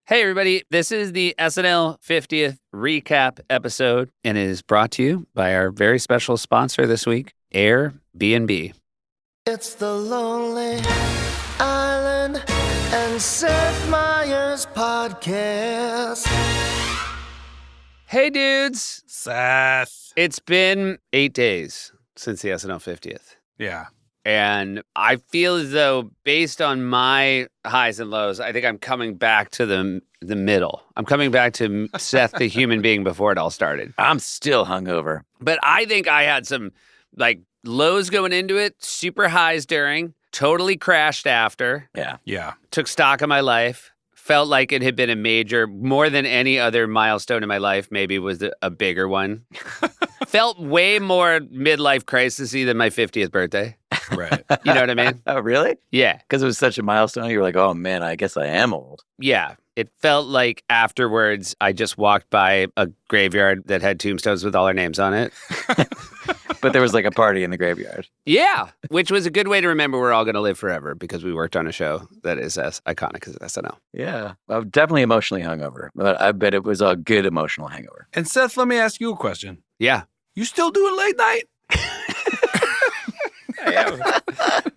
Hey, everybody. This is the SNL 50th recap episode, and it is brought to you by our very special sponsor this week, Airbnb. It's the Lonely Island and Seth Meyers podcast. Hey, dudes. Seth. It's been 8 days since the SNL 50th. Yeah. And I feel as though, based on my highs and lows, I think I'm coming back to the middle. I'm coming back to Seth, the human being, before it all started. I'm still hungover. But I think I had some, lows going into it, super highs during, totally crashed after. Yeah. Took stock of my life. Felt like it had been a major, more than any other milestone in my life, maybe was a bigger one. Felt way more midlife crisis-y than my 50th birthday. Right. You know what I mean? Oh, really? Yeah. Because it was such a milestone. You were like, oh, man, I guess I am old. Yeah. It felt like afterwards I just walked by a graveyard that had tombstones with all our names on it. But there was like a party in the graveyard. Yeah. Which was a good way to remember we're all going to live forever because we worked on a show that is as iconic as SNL. Yeah. I'm definitely emotionally hungover. But I bet it was a good emotional hangover. And Seth, let me ask you a question. Yeah. You still doing late night?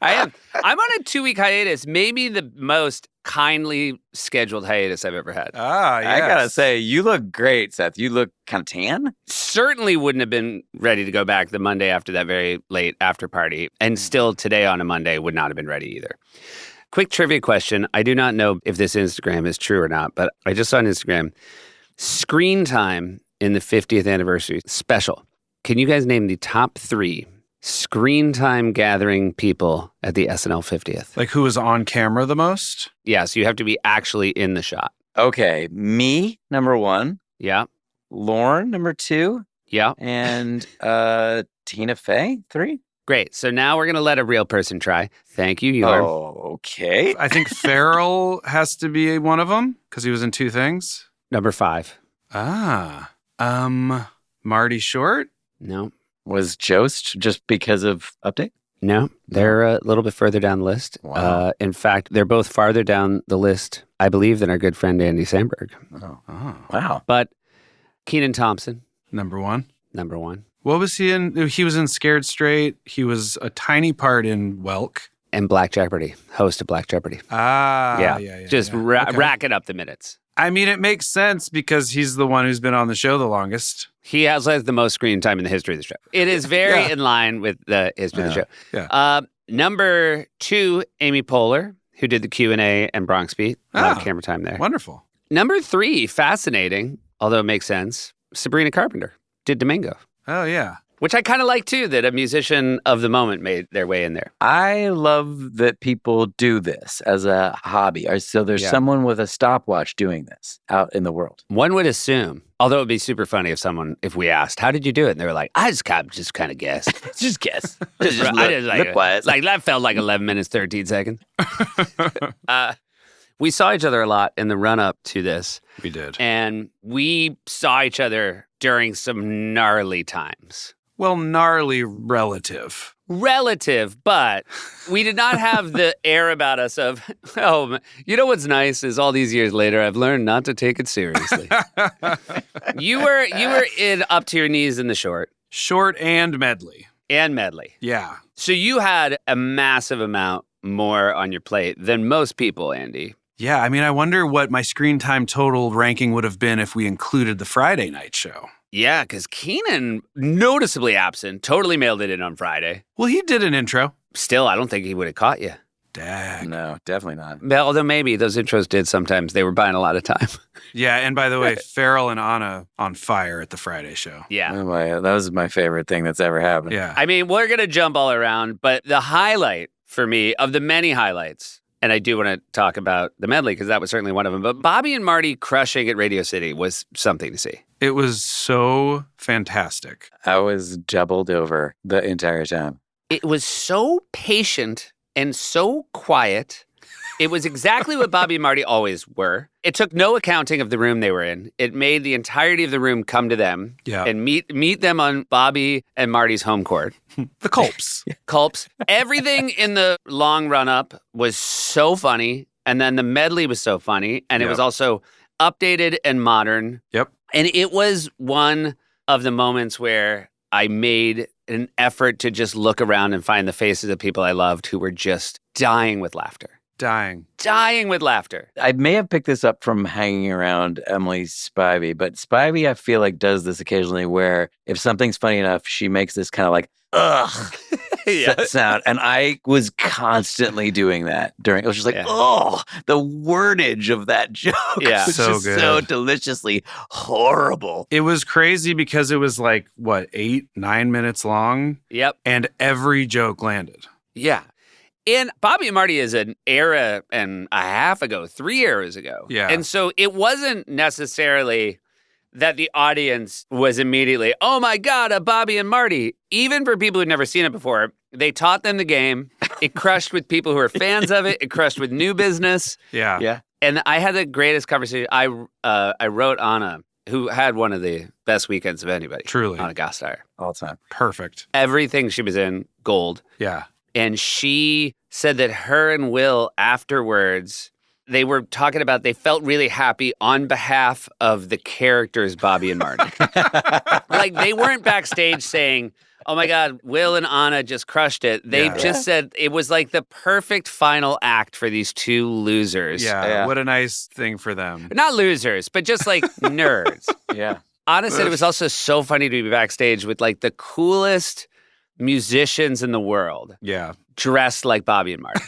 I am. I'm on a 2-week hiatus, maybe the most kindly scheduled hiatus I've ever had. Ah, yes. I gotta say, you look great, Seth. You look kind of tan. Certainly wouldn't have been ready to go back the Monday after that very late after party, and still today on a Monday would not have been ready either. Quick trivia question. I do not know if this Instagram is true or not, but I just saw on Instagram, screen time in the 50th anniversary special. Can you guys name the top 3 screen time gathering people at the SNL 50th? Like who was on camera the most? Yeah, so you have to be actually in the shot. Okay. Me, number 1. Yeah, Lauren, number 2. yeah. And Tina Fey, 3. Great. So now we're going to let a real person try. Thank you, Yorm. Oh, okay. I think Farrell has to be one of them because he was in 2 things. Number 5. Ah. Marty Short? No. Was Jost just because of update? No, they're a little bit further down the list. Wow. In fact, they're both farther down the list, I believe, than our good friend Andy Samberg. Oh. Wow. But Kenan Thompson, Number 1. number 1. What was he in? He was in Scared Straight. He was a tiny part in Welk. And Black Jeopardy, host of Black Jeopardy. Ah. Yeah. Yeah. Just Okay. racking up the minutes. I mean, it makes sense because he's the one who's been on the show the longest. He has the most screen time in the history of the show. It is very Yeah. in line with the history of the show. Yeah. Number 2, Amy Poehler, who did the Q&A and Bronx Beat. A lot of Oh. camera time there. Wonderful. Number 3, fascinating, although it makes sense, Sabrina Carpenter did Domingo, Oh, yeah. which I kind of like, too, that a musician of the moment made their way in there. I love that people do this as a hobby. So there's Yeah. someone with a stopwatch doing this out in the world. One would assume, although it would be super funny if we asked, how did you do it? And they were like, I just kind of guessed. Just guess. Look quiet. Like, that felt like 11 minutes, 13 seconds. We saw each other a lot in the run-up to this. We did. And we saw each other during some gnarly times. Well, gnarly relative. Relative, but we did not have the air about us of, oh, you know what's nice is all these years later, I've learned not to take it seriously. You were in up to your knees in the short. Short and Medley. And Medley. Yeah. So you had a massive amount more on your plate than most people, Andy. Yeah, I mean, I wonder what my screen time total ranking would have been if we included the Friday night show. Yeah, because Kenan, noticeably absent, totally mailed it in on Friday. Well, he did an intro. Still, I don't think he would have caught you. Dag. No, definitely not. Well, although maybe those intros did sometimes. They were buying a lot of time. Yeah, and by the way, Farrell and Anna on fire at the Friday show. Yeah. Oh that was my favorite thing that's ever happened. Yeah. I mean, we're going to jump all around, but the highlight for me, of the many highlights, and I do want to talk about the medley because that was certainly one of them, but Bobby and Marty crushing at Radio City was something to see. It was so fantastic. I was doubled over the entire time. It was so patient and so quiet. It was exactly what Bobby and Marty always were. It took no accounting of the room they were in. It made the entirety of the room come to them and meet them on Bobby and Marty's home court. The Culps. Culps. Everything in the long run-up was so funny And then the medley was so funny. And it Yep. was also updated and modern. Yep. And it was one of the moments where I made an effort to just look around and find the faces of people I loved who were just dying with laughter. Dying. Dying with laughter. I may have picked this up from hanging around Emily Spivey, but Spivey, I feel like, does this occasionally where if something's funny enough, she makes this kind of like, ugh, Yeah. sound. And I was constantly doing that during, it was just like, oh, the wordage of that joke Yeah. was So just good. so deliciously horrible. It was crazy because it was like, what, 8-9 minutes long? Yep. And every joke landed. Yeah. And Bobby and Marty is an era and a half ago, 3 eras ago. Yeah. And so it wasn't necessarily that the audience was immediately, oh my God, a Bobby and Marty. Even for people who'd never seen it before, they taught them the game. It crushed with people who are fans of it. It crushed with new business. Yeah. Yeah. And I had the greatest conversation. I wrote Anna, who had one of the best weekends of anybody. Truly. Anna Gasteyer. All the time. Perfect. Everything she was in, gold. Yeah. And she said that her and Will afterwards, they were talking about they felt really happy on behalf of the characters Bobby and Marty. Like they weren't backstage saying, oh my God, Will and Anna just crushed it. They just said it was like the perfect final act for these two losers. Yeah. What a nice thing for them. Not losers, but just like nerds. Yeah. Anna said it was also so funny to be backstage with like the coolest musicians in the world. Yeah. Dressed like Bobby and Marty.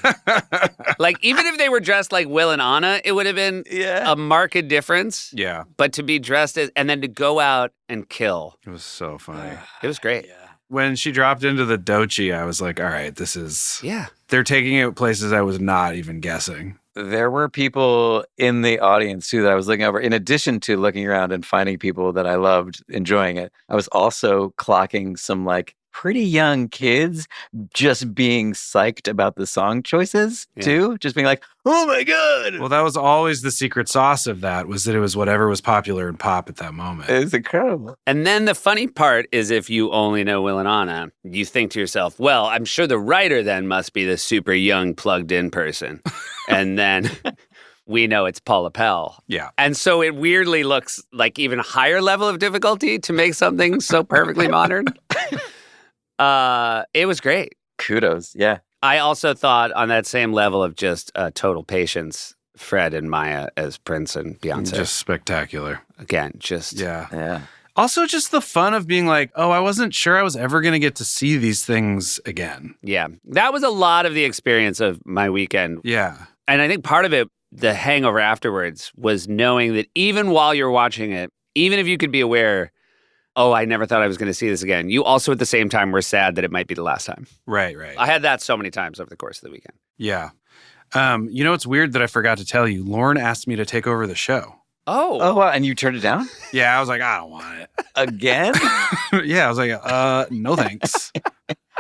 Like, even if they were dressed like Will and Anna, it would have been a marked difference. Yeah. But to be dressed as, and then to go out and kill. It was so funny. It was great. When she dropped into the Dochi, I was like, all right, this is... Yeah. They're taking it places I was not even guessing. There were people in the audience too that I was looking over. In addition to looking around and finding people that I loved enjoying it, I was also clocking some like pretty young kids just being psyched about the song choices too. Just being like, oh my God. Well, that was always the secret sauce of that, was that it was whatever was popular in pop at that moment. It was incredible. And then the funny part is if you only know Will and Anna, you think to yourself, well, I'm sure the writer then must be the super young plugged in person. And then we know it's Paula Pell. Yeah. And so it weirdly looks like even a higher level of difficulty to make something so perfectly modern. It was great. Kudos. Yeah. I also thought on that same level of just total patience, Fred and Maya as Prince and Beyonce. Just spectacular. Again, just... Yeah. Also, just the fun of being like, oh, I wasn't sure I was ever going to get to see these things again. Yeah. That was a lot of the experience of my weekend. Yeah. And I think part of it, the hangover afterwards, was knowing that even while you're watching it, even if you could be aware, oh, I never thought I was going to see this again, you also at the same time were sad that it might be the last time. Right. I had that so many times over the course of the weekend. Yeah. You know, it's weird that I forgot to tell you. Lauren asked me to take over the show. Oh, wow. And you turned it down? Yeah, I was like, I don't want it. Again? Yeah, I was like, no thanks.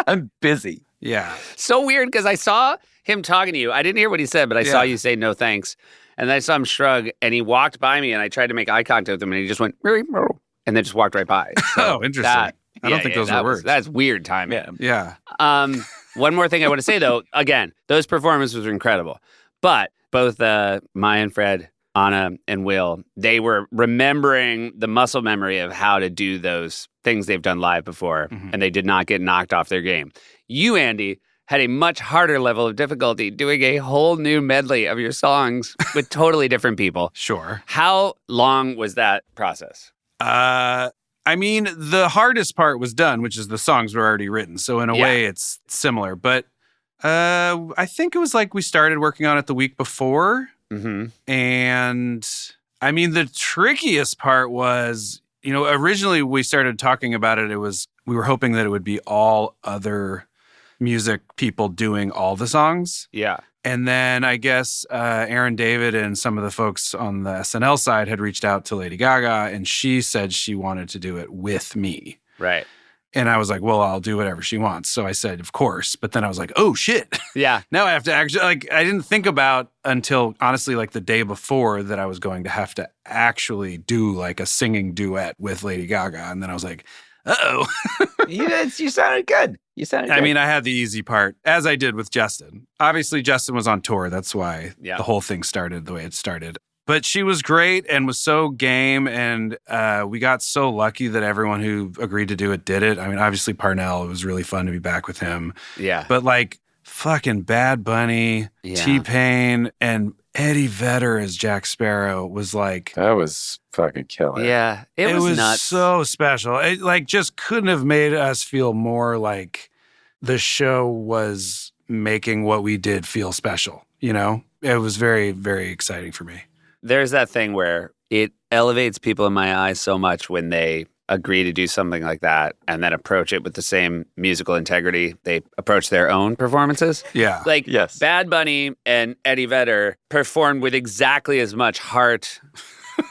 I'm busy. Yeah. so weird because I saw him talking to you. I didn't hear what he said, but I saw Yeah. you say no thanks. And then I saw him shrug, and he walked by me, and I tried to make eye contact with him, and he just went, and then just walked right by. So Oh, interesting. that- I don't think those that were was- words. That's weird timing. Yeah. Yeah. One more thing I want to say, though. Again, those performances were incredible. But both Maya and Fred, Anna and Will, they were remembering the muscle memory of how to do those things they've done live before, and they did not get knocked off their game. You, Andy, had a much harder level of difficulty doing a whole new medley of your songs with totally different people. Sure. How long was that process? I mean, the hardest part was done, which is the songs were already written. So in a way, it's similar. But I think it was like we started working on it the week before. Mm-hmm. And I mean, the trickiest part was, you know, originally we started talking about it. We were hoping that it would be all other music people doing all the songs. Yeah. And then I guess Aaron David and some of the folks on the SNL side had reached out to Lady Gaga, and she said she wanted to do it with me. Right. And I was like, well, I'll do whatever she wants. So I said, of course. But then I was like, oh, shit. Yeah. Now I have to actually, like, I didn't think about until honestly, like the day before that I was going to have to actually do like a singing duet with Lady Gaga. And then I was like, uh-oh. You sounded good. You sounded good. I mean, I had the easy part, as I did with Justin. Obviously, Justin was on tour. That's why the whole thing started the way it started. But she was great and was so game, and we got so lucky that everyone who agreed to do it did it. I mean, obviously, Parnell, it was really fun to be back with him. Yeah. But like fucking Bad Bunny, T-Pain, and Eddie Vedder as Jack Sparrow was like... That was fucking killer. Yeah, it was nuts. So special. It like just couldn't have made us feel more like the show was making what we did feel special, you know? It was very, very exciting for me. There's that thing where it elevates people in my eyes so much when they agree to do something like that and then approach it with the same musical integrity they approach their own performances. Yeah. Like Bad Bunny and Eddie Vedder performed with exactly as much heart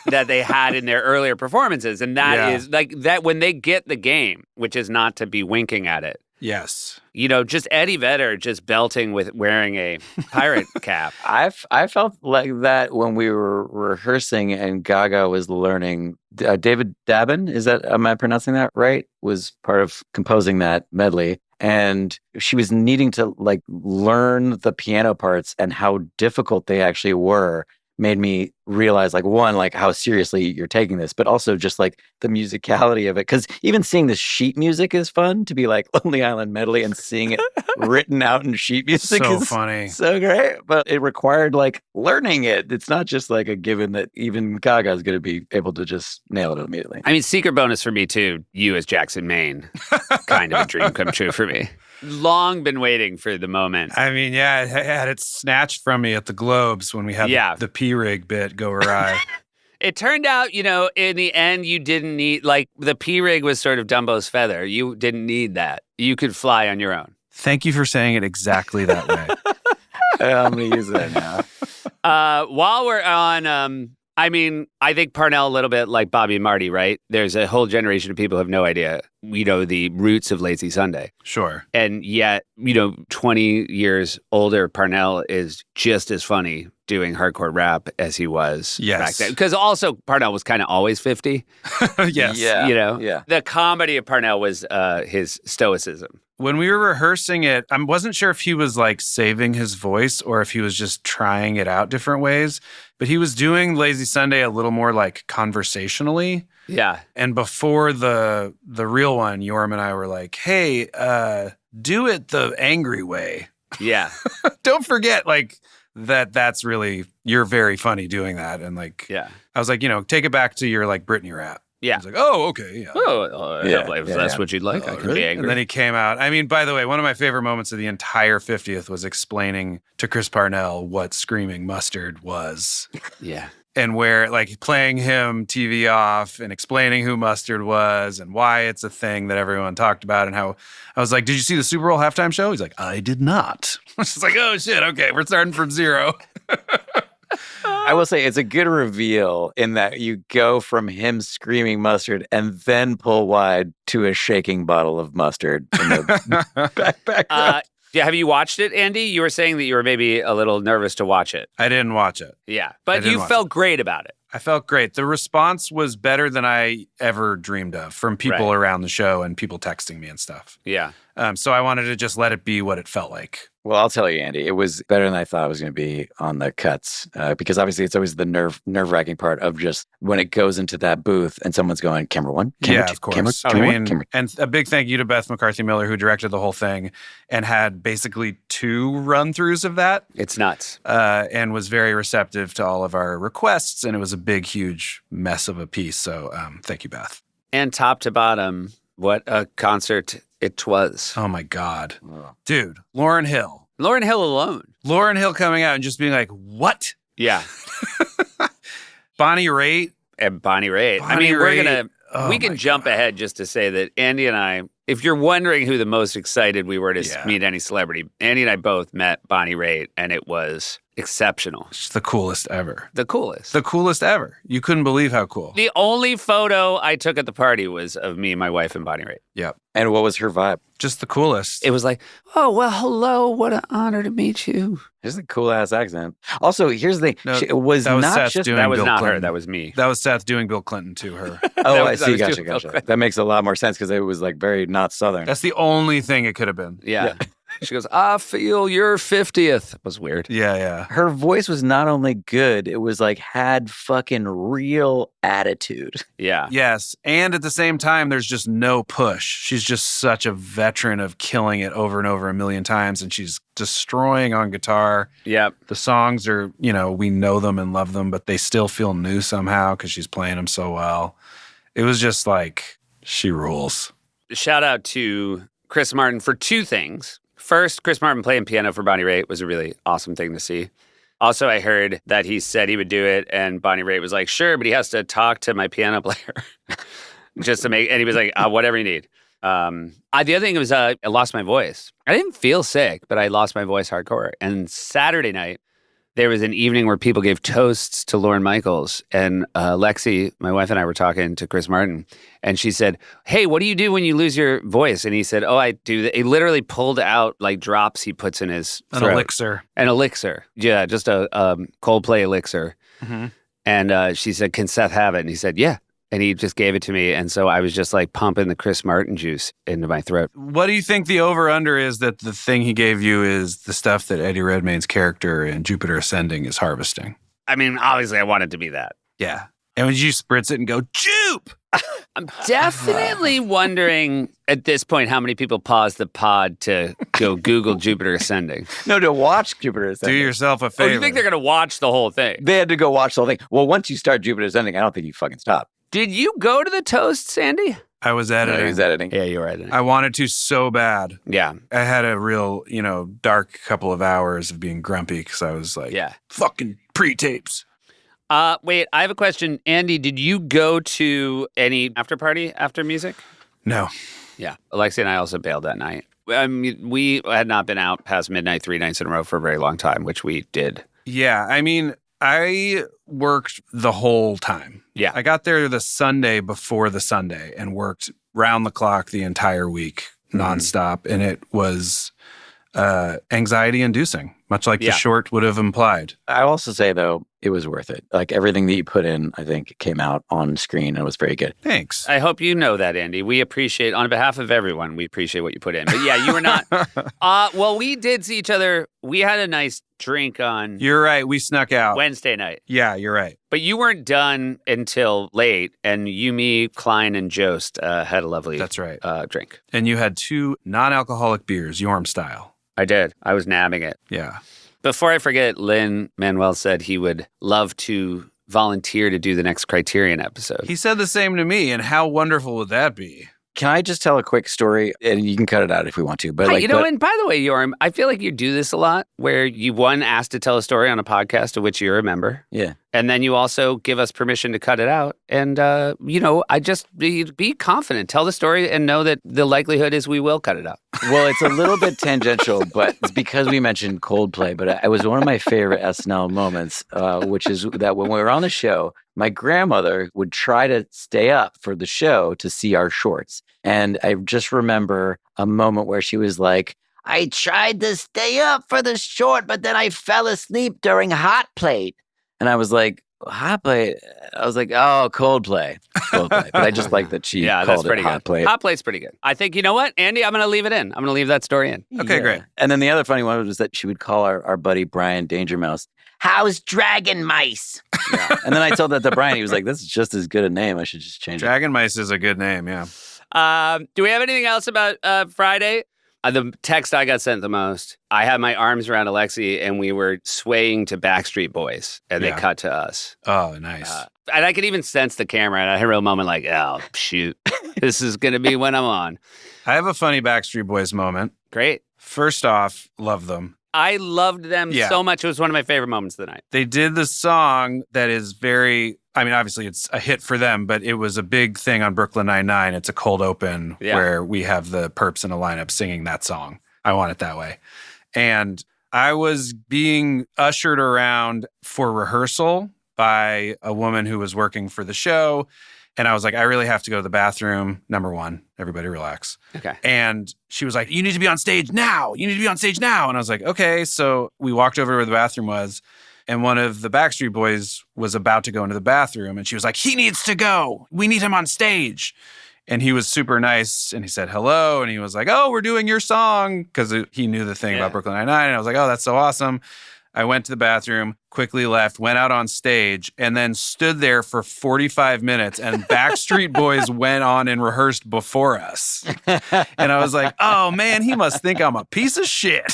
that they had in their earlier performances. And that is like that when they get the game, which is not to be winking at it. Yes. You know, just Eddie Vedder just belting with wearing a pirate cap. I felt like that when we were rehearsing and Gaga was learning. David Dabin, am I pronouncing that right? Was part of composing that medley. And she was needing to like learn the piano parts and how difficult they actually were. Made me realize, like, one, like how seriously you're taking this, but also just like the musicality of it. Because even seeing the sheet music is fun to be like Lonely Island Medley and seeing it written out in sheet music is funny. So great. But it required like learning it. It's not just like a given that even Gaga is going to be able to just nail it immediately. I mean, secret bonus for me too, you as Jackson, Maine, kind of a dream come true for me. Long been waiting for the moment. I mean, I had it snatched from me at the Globes when we had the P-Rig bit go awry. It turned out, you know, in the end, you didn't need, like, the P-Rig was sort of Dumbo's feather. You didn't need that. You could fly on your own. Thank you for saying it exactly that way. I'm going to use that now. While we're on... I mean, I think Parnell a little bit like Bobby and Marty, right? There's a whole generation of people who have no idea, you know, the roots of Lazy Sunday. Sure. And yet, you know, 20 years older, Parnell is just as funny doing hardcore rap as he was back then. Because also Parnell was kind of always 50. Yes. Yeah. You know? Yeah. The comedy of Parnell was his stoicism. When we were rehearsing it, I wasn't sure if he was like saving his voice or if he was just trying it out different ways. But he was doing Lazy Sunday a little more like conversationally. Yeah. And before the real one, Yorm and I were like, hey, do it the angry way. Yeah. Don't forget, like, that's really, you're very funny doing that. And like, I was like, you know, take it back to your like Britney rap. Yeah. I was like, oh, okay. Yeah. If that's what you'd like, I can be angry. And then he came out. I mean, by the way, one of my favorite moments of the entire 50th was explaining to Chris Parnell what Screaming Mustard was. Yeah. And where, like, playing him TV off and explaining who Mustard was and why it's a thing that everyone talked about and how I was like, did you see the Super Bowl halftime show? He's like, I did not. I was just like, oh, shit. Okay, we're starting from zero. I will say it's a good reveal in that you go from him screaming mustard and then pull wide to a shaking bottle of mustard in the background. Yeah, have you watched it, Andy? You were saying that you were maybe a little nervous to watch it. I didn't watch it. Yeah, but you felt great about it. I felt great. The response was better than I ever dreamed of from people around the show and people texting me and stuff. Yeah. So I wanted to just let it be what it felt like. Well, I'll tell you, Andy, it was better than I thought it was going to be on the cuts because obviously it's always the nerve-wracking part of just when it goes into that booth and someone's going, camera one, camera two, of course. camera one, camera. And a big thank you to Beth McCarthy-Miller who directed the whole thing and had basically 2 run-throughs of that. It's nuts. And was very receptive to all of our requests, and it was a big, huge mess of a piece. So thank you, Beth. And top to bottom, what a concert it was. Oh, my God. Oh. Dude, Lauryn Hill. Lauryn Hill alone. Lauryn Hill coming out and just being like, what? Yeah. Bonnie Raitt. And Bonnie Raitt. I mean, we can jump ahead just to say that Andy and I, if you're wondering who the most excited we were to meet any celebrity, Andy and I both met Bonnie Raitt, and it was exceptional. She's the coolest ever. The coolest. The coolest ever. You couldn't believe how cool. The only photo I took at the party was of me, my wife, and Bonnie Raitt. Yep. And what was her vibe? Just the coolest. It was like, oh, well, hello. What an honor to meet you. She's a cool ass accent. Also, here's the thing. No, It was that was not Seth just doing That was Bill not her. Clinton. That was me. That was Seth doing Bill Clinton to her. Oh, I was- I see. was Gotcha, doing gotcha. Bill That makes a lot more sense because it was like very not Southern. That's the only thing it could have been. Yeah. She goes, I feel your 50th. It was weird. Yeah. Her voice was not only good, it was like had fucking real attitude. Yeah. Yes. And at the same time, there's just no push. She's just such a veteran of killing it over and over a million times. And she's destroying on guitar. Yep. The songs are, we know them and love them, but they still feel new somehow because she's playing them so well. It was just like, she rules. Shout out to Chris Martin for two things. First, Chris Martin playing piano for Bonnie Raitt was a really awesome thing to see. Also, I heard that he said he would do it, and Bonnie Raitt was like, sure, but he has to talk to my piano player just to make, and he was like, whatever you need. The other thing was I lost my voice. I didn't feel sick, but I lost my voice hardcore. And Saturday night, there was an evening where people gave toasts to Lorne Michaels. And Lexi, my wife, and I were talking to Chris Martin. And she said, hey, what do you do when you lose your voice? And he said, oh, I do that. He literally pulled out like drops he puts in his An throat. elixir. An elixir. Yeah, just a Coldplay elixir. Mm-hmm. And she said, can Seth have it? And he said, yeah. And he just gave it to me. And so I was just like pumping the Chris Martin juice into my throat. What do you think the over-under is that the thing he gave you is the stuff that Eddie Redmayne's character in Jupiter Ascending is harvesting? I mean, obviously I want it to be that. Yeah. And when you spritz it and go, Jupe! I'm definitely wondering at this point how many people pause the pod to go Google Jupiter Ascending. No, to watch Jupiter Do Ascending. yourself a Oh, favor. you think they're going to watch the whole thing? They had to go watch the whole thing. Well, once you start Jupiter Ascending, I don't think you fucking stop. Did you go to the toast, Sandy? I was No, editing. he was editing. Yeah, you were editing. I wanted to so bad. Yeah, I had a real, dark couple of hours of being grumpy because I was like, yeah. fucking pre-tapes. Wait, I have a question. Andy, did you go to any after party after music? No. Yeah. Alexi and I also bailed that night. I mean, we had not been out past midnight 3 nights in a row for a very long time, which we did. Yeah, I mean, I worked the whole time. Yeah. I got there the Sunday before the Sunday and worked round the clock the entire week, nonstop. And it was anxiety inducing, much like Yeah. the short would have implied. I'll also say, though, it was worth it. Like everything that you put in, I think, came out on screen and was very good. Thanks. I hope you know that, Andy. We appreciate, on behalf of everyone, we appreciate what you put in. But yeah, you were not. Well, we did see each other. We had a nice drink on You're right. We snuck out. Wednesday night. Yeah, you're right. But you weren't done until late, and you, me, Klein, and Jost had a lovely That's right. drink. And you had 2 non-alcoholic beers, Yorm style. I did. I was nabbing it. Yeah. Before I forget, Lin-Manuel said he would love to volunteer to do the next Criterion episode. He said the same to me, and how wonderful would that be? Can I just tell a quick story? And you can cut it out if we want to. But Hey, like, and by the way, Yorm, I feel like you do this a lot, where you, one, asked to tell a story on a podcast of which you're a member. yeah. And then you also give us permission to cut it out. And, I just be confident. Tell the story and know that the likelihood is we will cut it out. Well, it's a little bit tangential, but it's because we mentioned Coldplay. But it was one of my favorite SNL moments, which is that when we were on the show, my grandmother would try to stay up for the show to see our shorts. And I just remember a moment where she was like, I tried to stay up for the short, but then I fell asleep during Hot Plate. And I was like, Hot Plate? I was like, oh, Coldplay. But I just like that she Yeah, that's called it pretty Hot good. Plate. Hot Plate's pretty good. I think, you know what, Andy, I'm going to leave it in. I'm going to leave that story in. Okay, great. And then the other funny one was that she would call our buddy Brian Danger Mouse, how's Dragon Mice? Yeah. And then I told that to Brian. He was like, this is just as good a name. I should just change it. Dragon Mice is a good name, yeah. Do we have anything else about Friday? The text I got sent the most, I had my arms around Alexi and we were swaying to Backstreet Boys and Yeah. they cut to us. Oh, nice. And I could even sense the camera and I had a real moment like, oh, shoot, this is going to be when I'm on. I have a funny Backstreet Boys moment. Great. First off, love them. I loved them Yeah. so much. It was one of my favorite moments of the night. They did the song that is very, I mean, obviously it's a hit for them, but it was a big thing on Brooklyn Nine-Nine. It's a cold open Yeah. where we have the perps in a lineup singing that song. I Want It That Way. And I was being ushered around for rehearsal by a woman who was working for the show. And I was like, I really have to go to the bathroom. Number one, everybody relax. Okay. And she was like, you need to be on stage now. You need to be on stage now. And I was like, okay. So we walked over to where the bathroom was. And one of the Backstreet Boys was about to go into the bathroom. And she was like, he needs to go. We need him on stage. And he was super nice. And he said, hello. And he was like, oh, we're doing your song. Because he knew the thing about Brooklyn Nine-Nine. And I was like, oh, that's so awesome. I went to the bathroom, quickly left, went out on stage, and then stood there for 45 minutes. And Backstreet Boys went on and rehearsed before us. And I was like, oh, man, he must think I'm a piece of shit.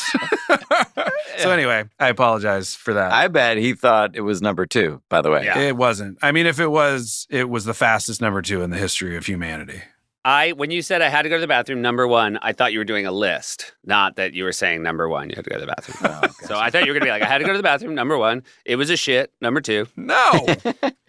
So anyway, I apologize for that. I bet he thought it was number 2, by the way. Yeah. It wasn't. I mean, if it was the fastest number 2 in the history of humanity. When you said I had to go to the bathroom, number one, I thought you were doing a list, not that you were saying number one, you had to go to the bathroom. Oh, So I thought you were going to be like, I had to go to the bathroom, number one. It was a shit, number two. No.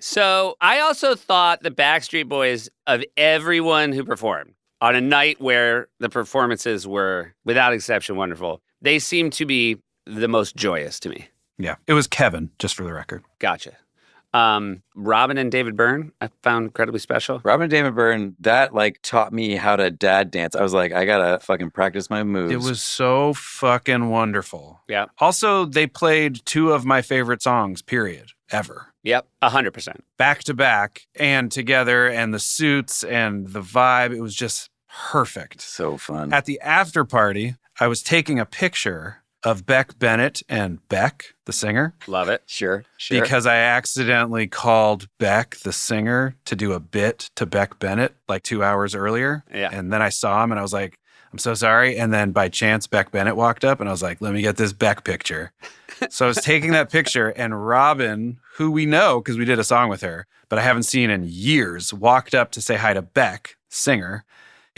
So I also thought the Backstreet Boys, of everyone who performed on a night where the performances were, without exception, wonderful, they seemed to be the most joyous to me. Yeah. It was Kevin, just for the record. Gotcha. Robin and David Byrne, I found incredibly special. Robin and David Byrne, that taught me how to dad dance. I was like, I gotta fucking practice my moves. It was so fucking wonderful. Yeah. Also, they played 2 of my favorite songs, period, ever. Yep, 100%. Back to back and together, and the suits and the vibe. It was just perfect. so fun. At the after party, I was taking a picture of Beck Bennett and Beck, the singer, Love it. Sure. because I accidentally called Beck, the singer, to do a bit to Beck Bennett like 2 hours earlier. Yeah. And then I saw him and I was like, I'm so sorry. And then by chance, Beck Bennett walked up and I was like, let me get this Beck picture. So I was taking that picture, and Robin, who we know because we did a song with her, but I haven't seen in years, walked up to say hi to Beck, singer.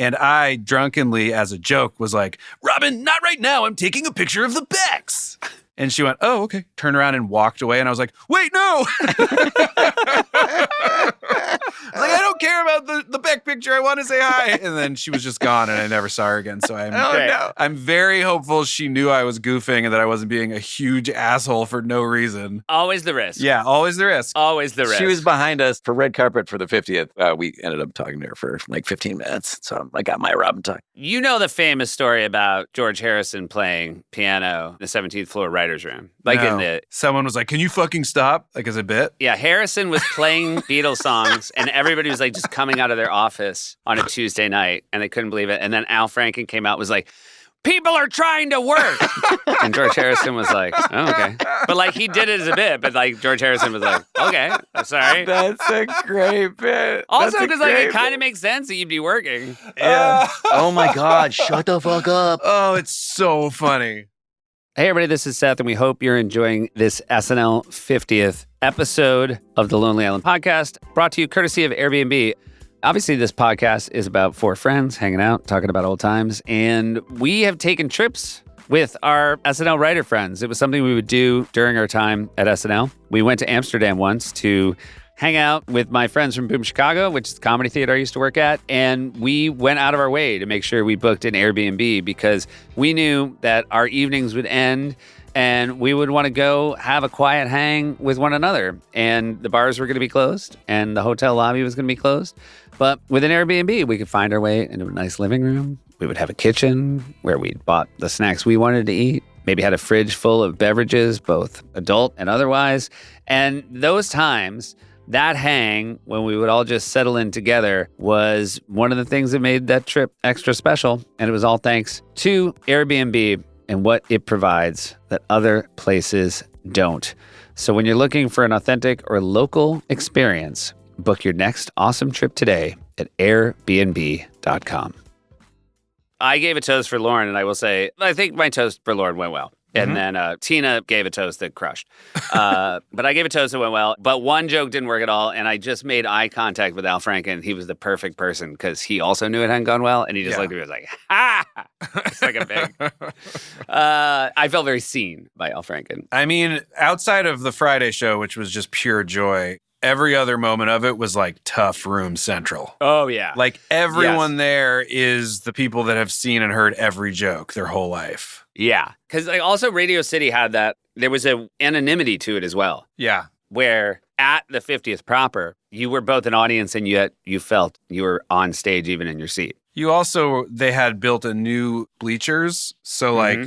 And I drunkenly, as a joke, was like, Robin, not right now. I'm taking a picture of the Becks. And she went, oh, okay. Turned around and walked away. And I was like, wait, no. I was like, I don't care about the Beck picture. I want to say hi. And then she was just gone and I never saw her again. So I'm very hopeful she knew I was goofing and that I wasn't being a huge asshole for no reason. Always the risk. Yeah, always the risk. Always the risk. She was behind us for red carpet for the 50th. We ended up talking to her for like 15 minutes. So I got my Robin talk. You know the famous story about George Harrison playing piano in the 17th floor writer's room. Someone was like, can you fucking stop? Like as a bit. Yeah, Harrison was playing Beatles songs and everybody was like just coming out of their office on a Tuesday night and they couldn't believe it. And then Al Franken came out and was like, people are trying to work. And George Harrison was like, oh, okay. But like he did it as a bit, but like George Harrison was like, okay, I'm sorry. That's a great bit. Also, because like it kind of makes sense that you'd be working. Yeah. Oh my God, shut the fuck up. Oh, it's so funny. Hey, everybody, this is Seth, and we hope you're enjoying this SNL 50th episode of the Lonely Island podcast, brought to you courtesy of Airbnb. Obviously, this podcast is about 4 friends hanging out, talking about old times, and we have taken trips with our SNL writer friends. It was something we would do during our time at SNL. We went to Amsterdam once to hang out with my friends from Boom Chicago, which is the comedy theater I used to work at, and we went out of our way to make sure we booked an Airbnb because we knew that our evenings would end and we would want to go have a quiet hang with one another. And the bars were going to be closed and the hotel lobby was going to be closed. But with an Airbnb, we could find our way into a nice living room. We would have a kitchen where we'd bought the snacks we wanted to eat, maybe had a fridge full of beverages, both adult and otherwise. And those times, that hang, when we would all just settle in together, was one of the things that made that trip extra special. And it was all thanks to Airbnb and what it provides that other places don't. So when you're looking for an authentic or local experience, book your next awesome trip today at airbnb.com. I gave a toast for Lauren, and I will say, I think my toast for Lauren went well. And then Tina gave a toast that crushed. But I gave a toast that went well. But one joke didn't work at all. And I just made eye contact with Al Franken. He was the perfect person because he also knew it hadn't gone well. And he just looked at me and was like, ha! It's like a big... I felt very seen by Al Franken. I mean, outside of the Friday show, which was just pure joy, every other moment of it was like tough room central. Oh, yeah. Like everyone there is the people that have seen and heard every joke their whole life. Yeah. Because like, also Radio City had that, there was an anonymity to it as well. Yeah. Where at the 50th proper, you were both an audience and yet you felt you were on stage even in your seat. They had built a new bleachers. So like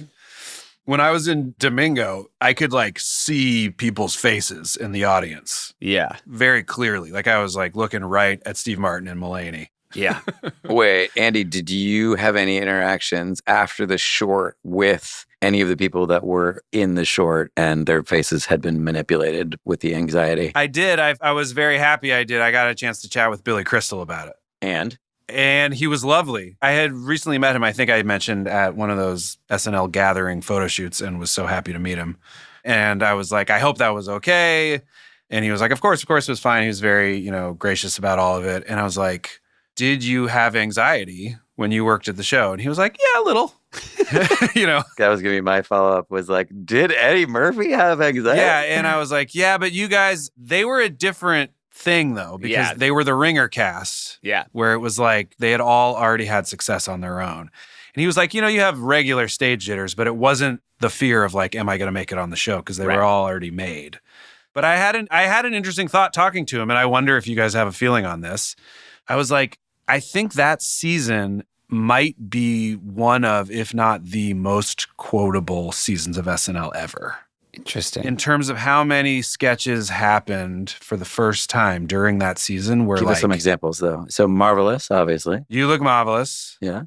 when I was in Domingo, I could like see people's faces in the audience. Yeah. Very clearly. Like I was like looking right at Steve Martin and Mulaney. Yeah. Wait, Andy, did you have any interactions after the short with any of the people that were in the short and their faces had been manipulated with the anxiety? I did. I was very happy I did. I got a chance to chat with Billy Crystal about it. And he was lovely. I had recently met him, I think I mentioned, at one of those SNL gathering photo shoots and was so happy to meet him. And I was like, I hope that was okay. And he was like, of course, it was fine. He was very, gracious about all of it. And I was like, did you have anxiety when you worked at the show? And he was like, yeah, a little. That was going to be my follow-up was like, did Eddie Murphy have anxiety? Yeah. And I was like, yeah, but you guys, they were a different thing though, because they were the Ringer cast. Yeah. Where it was like they had all already had success on their own. And he was like, you have regular stage jitters, but it wasn't the fear of like, am I going to make it on the show? Because they were all already made. But I had an interesting thought talking to him, and I wonder if you guys have a feeling on this. I was like, I think that season might be one of, if not the most quotable seasons of SNL ever. Interesting. In terms of how many sketches happened for the first time during that season where Give us some examples, though. So Marvelous, obviously. You Look Marvelous. Yeah.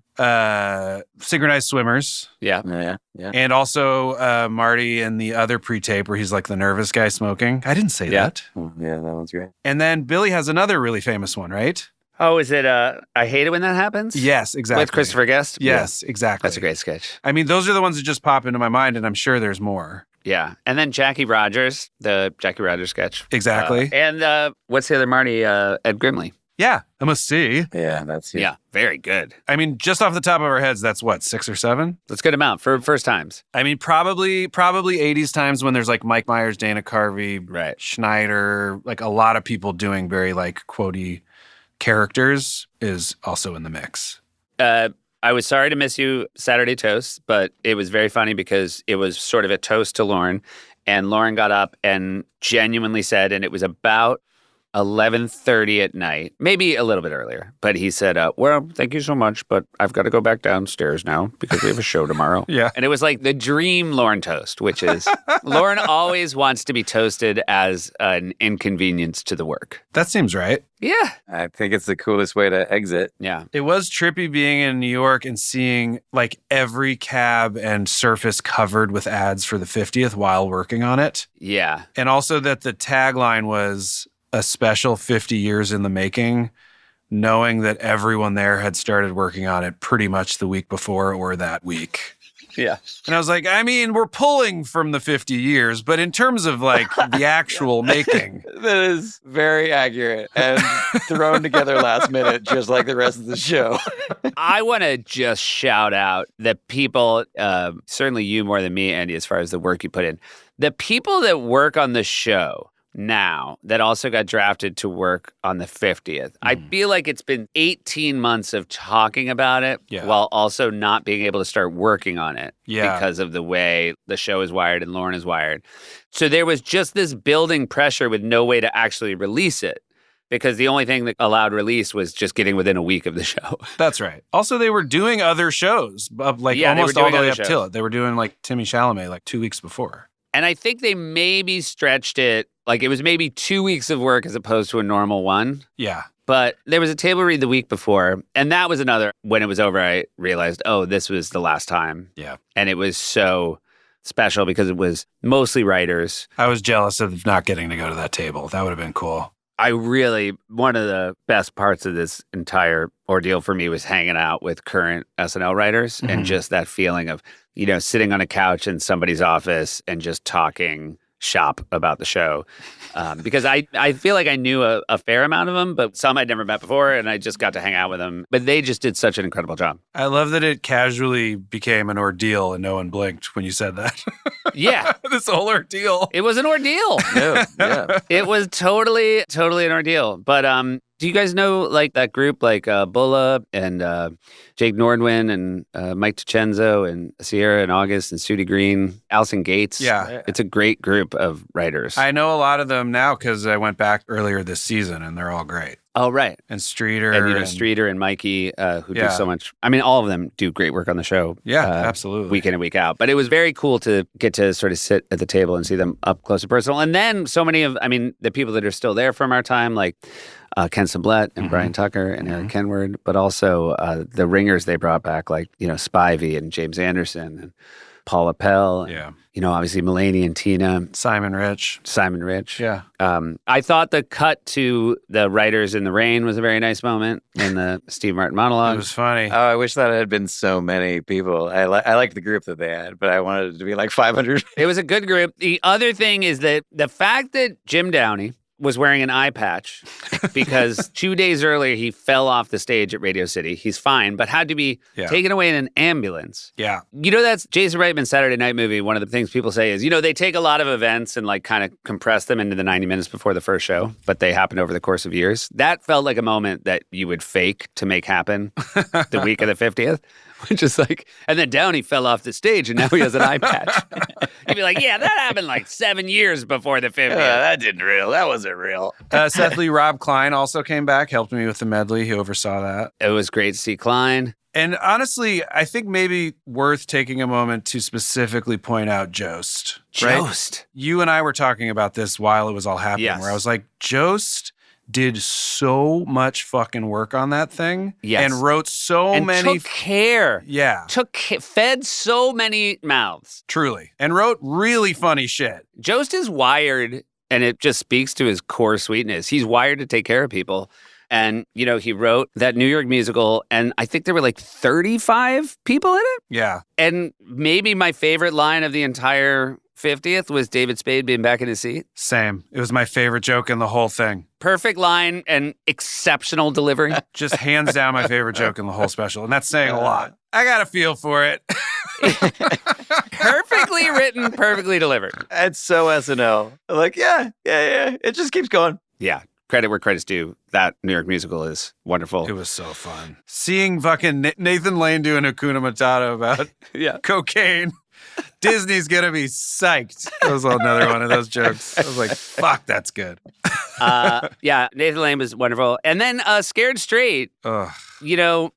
Synchronized Swimmers. Yeah. And also Marty and the other pre-tape where he's like the nervous guy smoking. I didn't say that. Oh, yeah, that one's great. And then Billy has another really famous one, right? Oh, is it I Hate It When That Happens? Yes, exactly. With Christopher Guest? Yes, exactly. That's a great sketch. I mean, those are the ones that just pop into my mind, and I'm sure there's more. Yeah. And then Jackie Rogers, the Jackie Rogers sketch. Exactly. And what's the other Marty? Ed Grimley. Yeah, I must see. Yeah, that's it. Yeah, very good. I mean, just off the top of our heads, that's what, 6 or 7? That's a good amount for first times. I mean, probably 80s times when there's like Mike Myers, Dana Carvey, Right. Schneider, like a lot of people doing very like quotey characters is also in the mix. I was sorry to miss you Saturday Toast, but it was very funny because it was sort of a toast to Lauren. And Lauren got up and genuinely said, and it was about 11:30 at night, maybe a little bit earlier. But he said, well, thank you so much, but I've got to go back downstairs now because we have a show tomorrow. Yeah. And it was like the dream Lauren toast, which is Lauren always wants to be toasted as an inconvenience to the work. That seems right. Yeah. I think it's the coolest way to exit. Yeah. It was trippy being in New York and seeing like every cab and surface covered with ads for the 50th while working on it. Yeah. And also that the tagline was a special 50 years in the making, knowing that everyone there had started working on it pretty much the week before or that week. Yeah. And I was like, I mean, we're pulling from the 50 years, but in terms of like the actual making. That is very accurate and thrown together last minute, just like the rest of the show. I want to just shout out the people, certainly you more than me, Andy, as far as the work you put in. The people that work on the show now that also got drafted to work on the 50th. I feel like it's been 18 months of talking about it while also not being able to start working on it because of the way the show is wired and Lauren is wired. So there was just this building pressure with no way to actually release it because the only thing that allowed release was just getting within a week of the show. That's right. Also, they were doing other shows, almost all the way up till it. They were doing like Timmy Chalamet like 2 weeks before. And I think they maybe stretched it, like it was maybe 2 weeks of work as opposed to a normal one. Yeah. But there was a table read the week before, and that was another, when it was over, I realized, oh, this was the last time. Yeah. And it was so special because it was mostly writers. I was jealous of not getting to go to that table. That would have been cool. One of the best parts of this entire ordeal for me was hanging out with current SNL writers and just that feeling of, sitting on a couch in somebody's office and just talking shop about the show. Because I feel like I knew a fair amount of them, but some I'd never met before, and I just got to hang out with them. But they just did such an incredible job. I love that it casually became an ordeal and no one blinked when you said that. Yeah. This whole ordeal. It was an ordeal. Yeah. It was totally an ordeal. But do you guys know like that group like Bulla and Jake Nordwin and Mike DiCenzo and Sierra and August and Sudie Green, Alison Gates? Yeah. It's a great group of writers. I know a lot of them now because I went back earlier this season and they're all great. Oh, right. And Streeter. And Streeter and Mikey, who do so much. I mean, all of them do great work on the show. Yeah, absolutely. Week in and week out. But it was very cool to get to sort of sit at the table and see them up close and personal. And then so many of, I mean, the people that are still there from our time, like Ken Sublette and Brian Tucker and Eric Kenward, but also the ringers they brought back, like, Spivey and James Anderson and Paula Pell. And, obviously Mulaney and Tina. Simon Rich. Yeah. I thought the cut to the writers in the rain was a very nice moment in the Steve Martin monologue. It was funny. Oh, I wish that had been so many people. I liked the group that they had, but I wanted it to be like 500. It was a good group. The other thing is that the fact that Jim Downey was wearing an eye patch because 2 days earlier he fell off the stage at Radio City. He's fine, but had to be taken away in an ambulance. Yeah. That's Jason Reitman's Saturday Night Movie. One of the things people say is, they take a lot of events and like kind of compress them into the 90 minutes before the first show, but they happen over the course of years. That felt like a moment that you would fake to make happen the week of the 50th. Which is like, and then Downey fell off the stage and now he has an eye patch. You'd be like, yeah, that happened like 7 years before the 50th. That wasn't real. Seth Lee Rob Klein also came back, helped me with the medley. He oversaw that. It was great to see Klein. And honestly, I think maybe worth taking a moment to specifically point out Jost. Right? Jost. You and I were talking about this while it was all happening, where I was like, Jost did so much fucking work on that thing. Yes. And wrote so many. Took care. Yeah. Fed so many mouths. Truly. And wrote really funny shit. Jost is wired, and it just speaks to his core sweetness. He's wired to take care of people. And, he wrote that New York musical, and I think there were like 35 people in it. Yeah. And maybe my favorite line of the entire 50th was David Spade being back in his seat. Same. It was my favorite joke in the whole thing. Perfect line and exceptional delivery. Just hands down my favorite joke in the whole special. And that's saying a lot. I got a feel for it. Perfectly written, perfectly delivered. It's so SNL. Like, yeah. It just keeps going. Yeah. Credit where credit's due. That New York musical is wonderful. It was so fun. Seeing fucking Nathan Lane do an Hakuna Matata about cocaine. Disney's gonna be psyched. That was another one of those jokes. I was like, fuck, that's good. Nathan Lane was wonderful. And then Scared Straight, Ugh.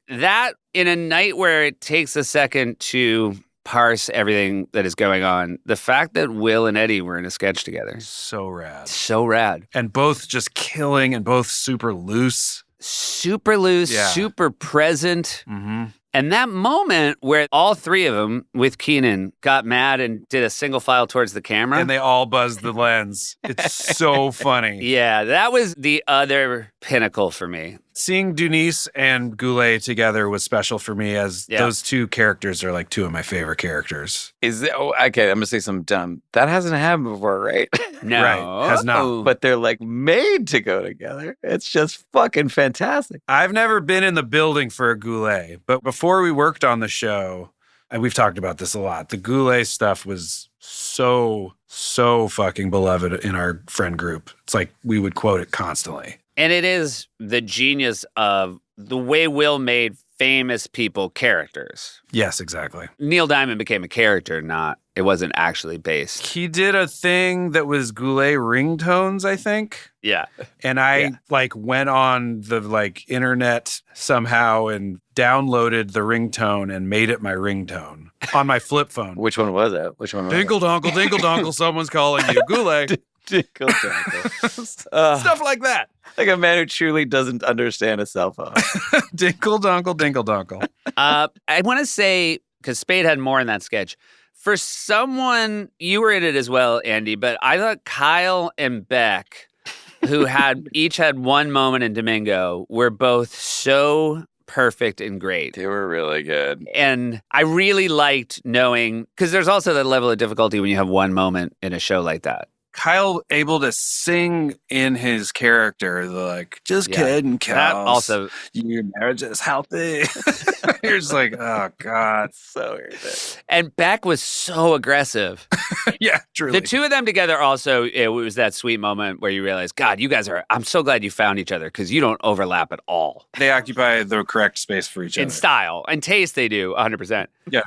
That in a night where it takes a second to parse everything that is going on, the fact that Will and Eddie were in a sketch together. So rad. So rad. And both just killing and both super loose. Super loose, super present. Mm-hmm. And that moment where all three of them with Keenan got mad and did a single file towards the camera. And they all buzzed the lens. It's so funny. Yeah, that was the other pinnacle for me. Seeing Dunice and Goulet together was special for me as those two characters are like two of my favorite characters. Okay, I'm going to say something dumb. That hasn't happened before, right? No. Right, has not. But they're like made to go together. It's just fucking fantastic. I've never been in the building for a Goulet, but before we worked on the show, and we've talked about this a lot, the Goulet stuff was so fucking beloved in our friend group. It's like we would quote it constantly. And it is the genius of the way Will made famous people characters. Yes, exactly. Neil Diamond became a character, it wasn't actually based. He did a thing that was Goulet ringtones, I think. Yeah. And I went on the internet somehow and downloaded the ringtone and made it my ringtone on my flip phone. Which one was it? Dinkle donkle, someone's calling you. Goulet. Dinkle donkle. Stuff like that. Like a man who truly doesn't understand a cell phone. Dinkle donkle. I want to say, because Spade had more in that sketch, for someone, you were in it as well, Andy, but I thought Kyle and Beck, who each had one moment in Domingo, were both so perfect and great. They were really good. And I really liked knowing, because there's also that level of difficulty when you have one moment in a show like that. Kyle able to sing in his character, the like, just kidding, Kyle. That also, your marriage is healthy. You're just like, oh God, So irritating. and Beck was so aggressive. Yeah, truly. The two of them together also, it was that sweet moment where you realize, God, you guys I'm so glad you found each other because you don't overlap at all. They occupy the correct space for each In other. style and taste, they do 100%. Yeah.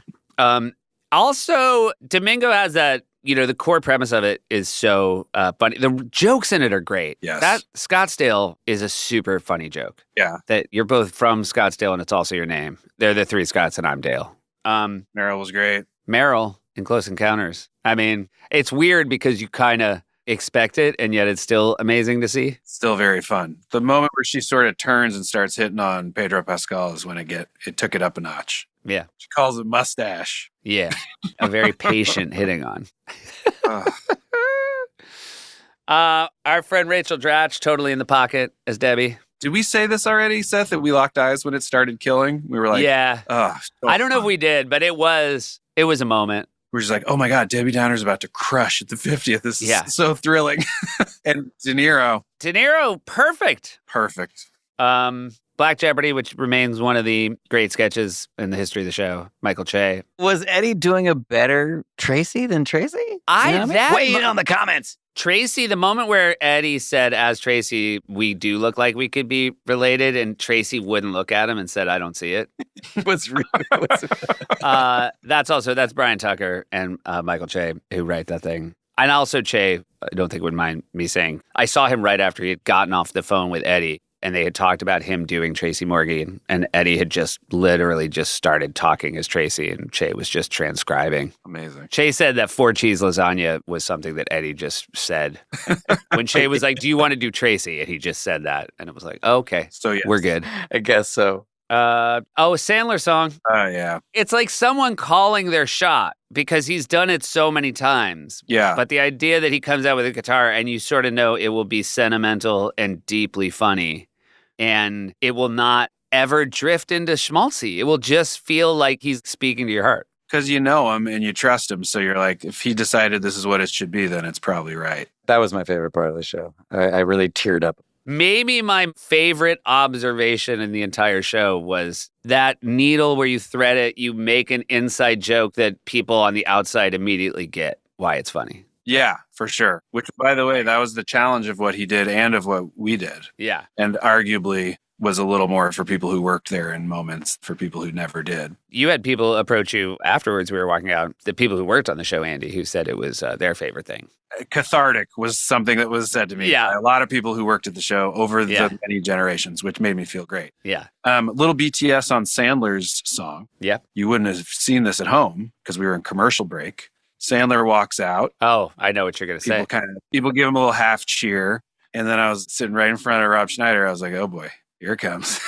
Also, Domingo has that, the core premise of it is so funny. The jokes in it are great. Yes. That Scottsdale is a super funny joke. Yeah. That you're both from Scottsdale and it's also your name. They're the three Scots and I'm Dale. Meryl was great. Meryl in Close Encounters. I mean, it's weird because you kind of expect it and yet it's still amazing to see. Still very fun. The moment where she sort of turns and starts hitting on Pedro Pascal is when it took it up a notch. Yeah. She calls it mustache. Yeah. A very patient hitting on. Our friend Rachel Dratch, totally in the pocket as Debbie. Did we say this already, Seth, that we locked eyes when it started killing? We were like, yeah. Oh, so I don't know if fun. we did, but it was a moment. We're just like, oh my God, Debbie Downer's about to crush at the 50th. This is so thrilling. And De Niro. De Niro, perfect. Perfect. Black Jeopardy, which remains one of the great sketches in the history of the show. Michael Che. Was Eddie doing a better Tracy than Tracy? Weigh in on the comments. Tracy, the moment where Eddie said, as Tracy, we do look like we could be related, and Tracy wouldn't look at him and said, I don't see it. That's That's Brian Tucker and Michael Che who write that thing. And also Che, I don't think would mind me saying, I saw him right after he had gotten off the phone with Eddie. And they had talked about him doing Tracy Morgan. And Eddie had just literally just started talking as Tracy. And Che was just transcribing. Amazing. Che said that 4-cheese lasagna was something that Eddie just said. When Che was like, do you want to do Tracy? And he just said that. And it was like, oh, okay, So yes. we're good. I guess so. Sandler song. Oh, yeah. It's like someone calling their shot because he's done it so many times. Yeah. But the idea that he comes out with a guitar and you sort of know it will be sentimental and deeply funny. And it will not ever drift into schmaltzy. It will just feel like he's speaking to your heart. Because you know him and you trust him. So you're like, if he decided this is what it should be, then it's probably right. That was my favorite part of the show. I really teared up. Maybe my favorite observation in the entire show was that needle where you thread it, you make an inside joke that people on the outside immediately get why it's funny. Yeah, for sure. Which, by the way, that was the challenge of what he did and of what we did. Yeah. And arguably was a little more for people who worked there in moments for people who never did. You had people approach you afterwards. We were walking out. The people who worked on the show, Andy, who said it was their favorite thing. Cathartic was something that was said to me by a lot of people who worked at the show over the many generations, which made me feel great. Yeah. Little BTS on Sandler's song. Yeah. You wouldn't have seen this at home because we were in commercial break. Sandler walks out. Oh, I know what you're going to say. People give him a little half cheer. And then I was sitting right in front of Rob Schneider. I was like, oh boy, here it comes.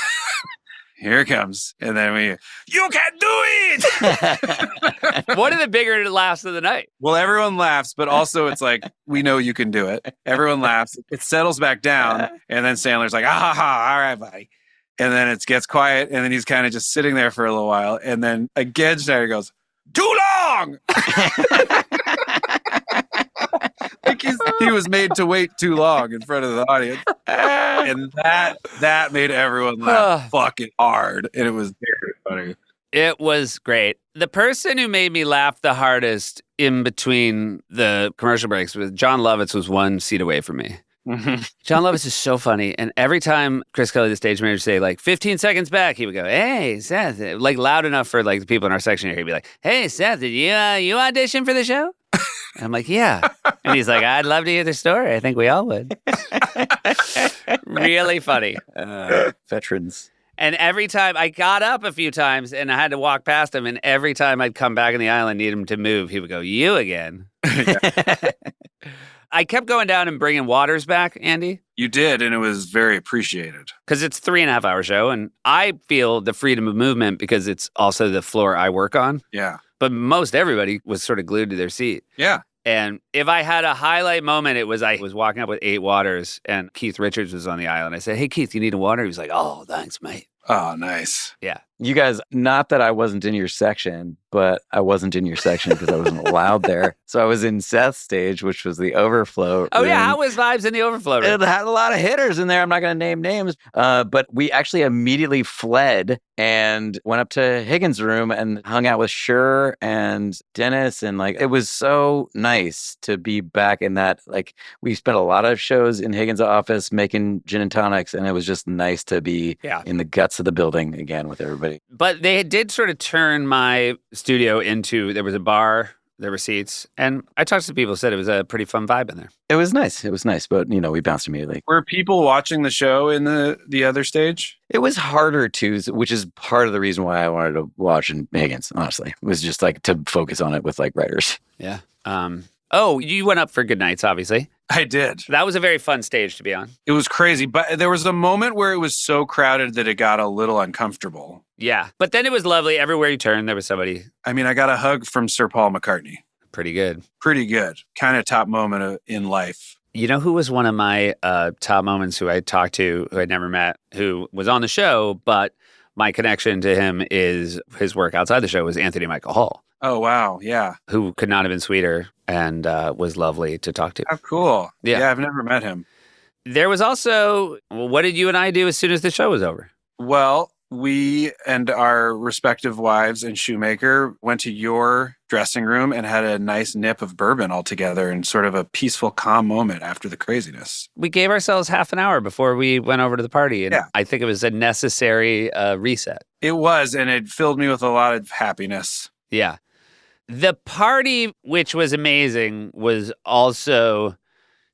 Here it comes. And then you can do it! One of the bigger laughs of the night. Well, everyone laughs, but also it's like, we know you can do it. Everyone laughs. It settles back down. And then Sandler's like, ah, ha, ha, all right, buddy. And then it gets quiet. And then he's kind of just sitting there for a little while. And then again, Schneider goes, too long! Like he was made to wait too long in front of the audience. And that made everyone laugh fucking hard. And it was very funny. It was great. The person who made me laugh the hardest in between the commercial breaks was John Lovitz was one seat away from me. Mm-hmm. John Lovitz is so funny. And every time Chris Kelly, the stage manager, say like 15 seconds back, he would go, hey, Seth, like loud enough for like the people in our section here. He'd be like, hey, Seth, did you audition for the show? And I'm like, yeah. And he's like, I'd love to hear the story. I think we all would. Really funny. Veterans. And every time I got up a few times and I had to walk past him, and every time I'd come back in the aisle and need him to move, he would go, you again. I kept going down and bringing waters back, Andy. You did, and it was very appreciated. Because it's a 3.5 hour show, and I feel the freedom of movement because it's also the floor I work on. Yeah. But most everybody was sort of glued to their seat. Yeah. And if I had a highlight moment, it was I was walking up with 8 waters, and Keith Richards was on the aisle, and I said, hey, Keith, you need a water? He was like, oh, thanks, mate. Oh, nice. Yeah. You guys, not that I wasn't in your section, but I wasn't in your section because I wasn't allowed there. So I was in Seth's stage, which was the overflow. Oh, yeah. room. How was Vibes in the overflow room? It had a lot of hitters in there. I'm not going to name names. But we actually immediately fled and went up to Higgins' room and hung out with Shure and Dennis. And like, it was so nice to be back in that. Like, we spent a lot of shows in Higgins' office making gin and tonics. And it was just nice to be in the guts of the building again with everybody. But they did sort of turn my studio into, there was a bar, there were seats, and I talked to people who said it was a pretty fun vibe in there. It was nice. It was nice, but we bounced immediately. Were people watching the show in the other stage? It was harder to, which is part of the reason why I wanted to watch in Higgins, honestly. It was just like to focus on it with like writers. Yeah. Oh, you went up for Good Nights, obviously. I did. That was a very fun stage to be on. It was crazy, but there was a moment where it was so crowded that it got a little uncomfortable. Yeah, but then it was lovely. Everywhere you turned, there was somebody. I mean, I got a hug from Sir Paul McCartney. Pretty good. Pretty good. Kind of top moment in life. You know who was one of my top moments who I talked to, who I'd never met, who was on the show, but my connection to him is his work outside the show was Anthony Michael Hall. Oh, wow. Yeah. Who could not have been sweeter and was lovely to talk to. Oh, cool. Yeah. Yeah, I've never met him. There was also, what did you and I do as soon as the show was over? Well, we and our respective wives and Shoemaker went to your dressing room and had a nice nip of bourbon all together in sort of a peaceful, calm moment after the craziness. We gave ourselves half an hour before we went over to the party, and I think it was a necessary reset. It was, and it filled me with a lot of happiness. Yeah. The party, which was amazing, was also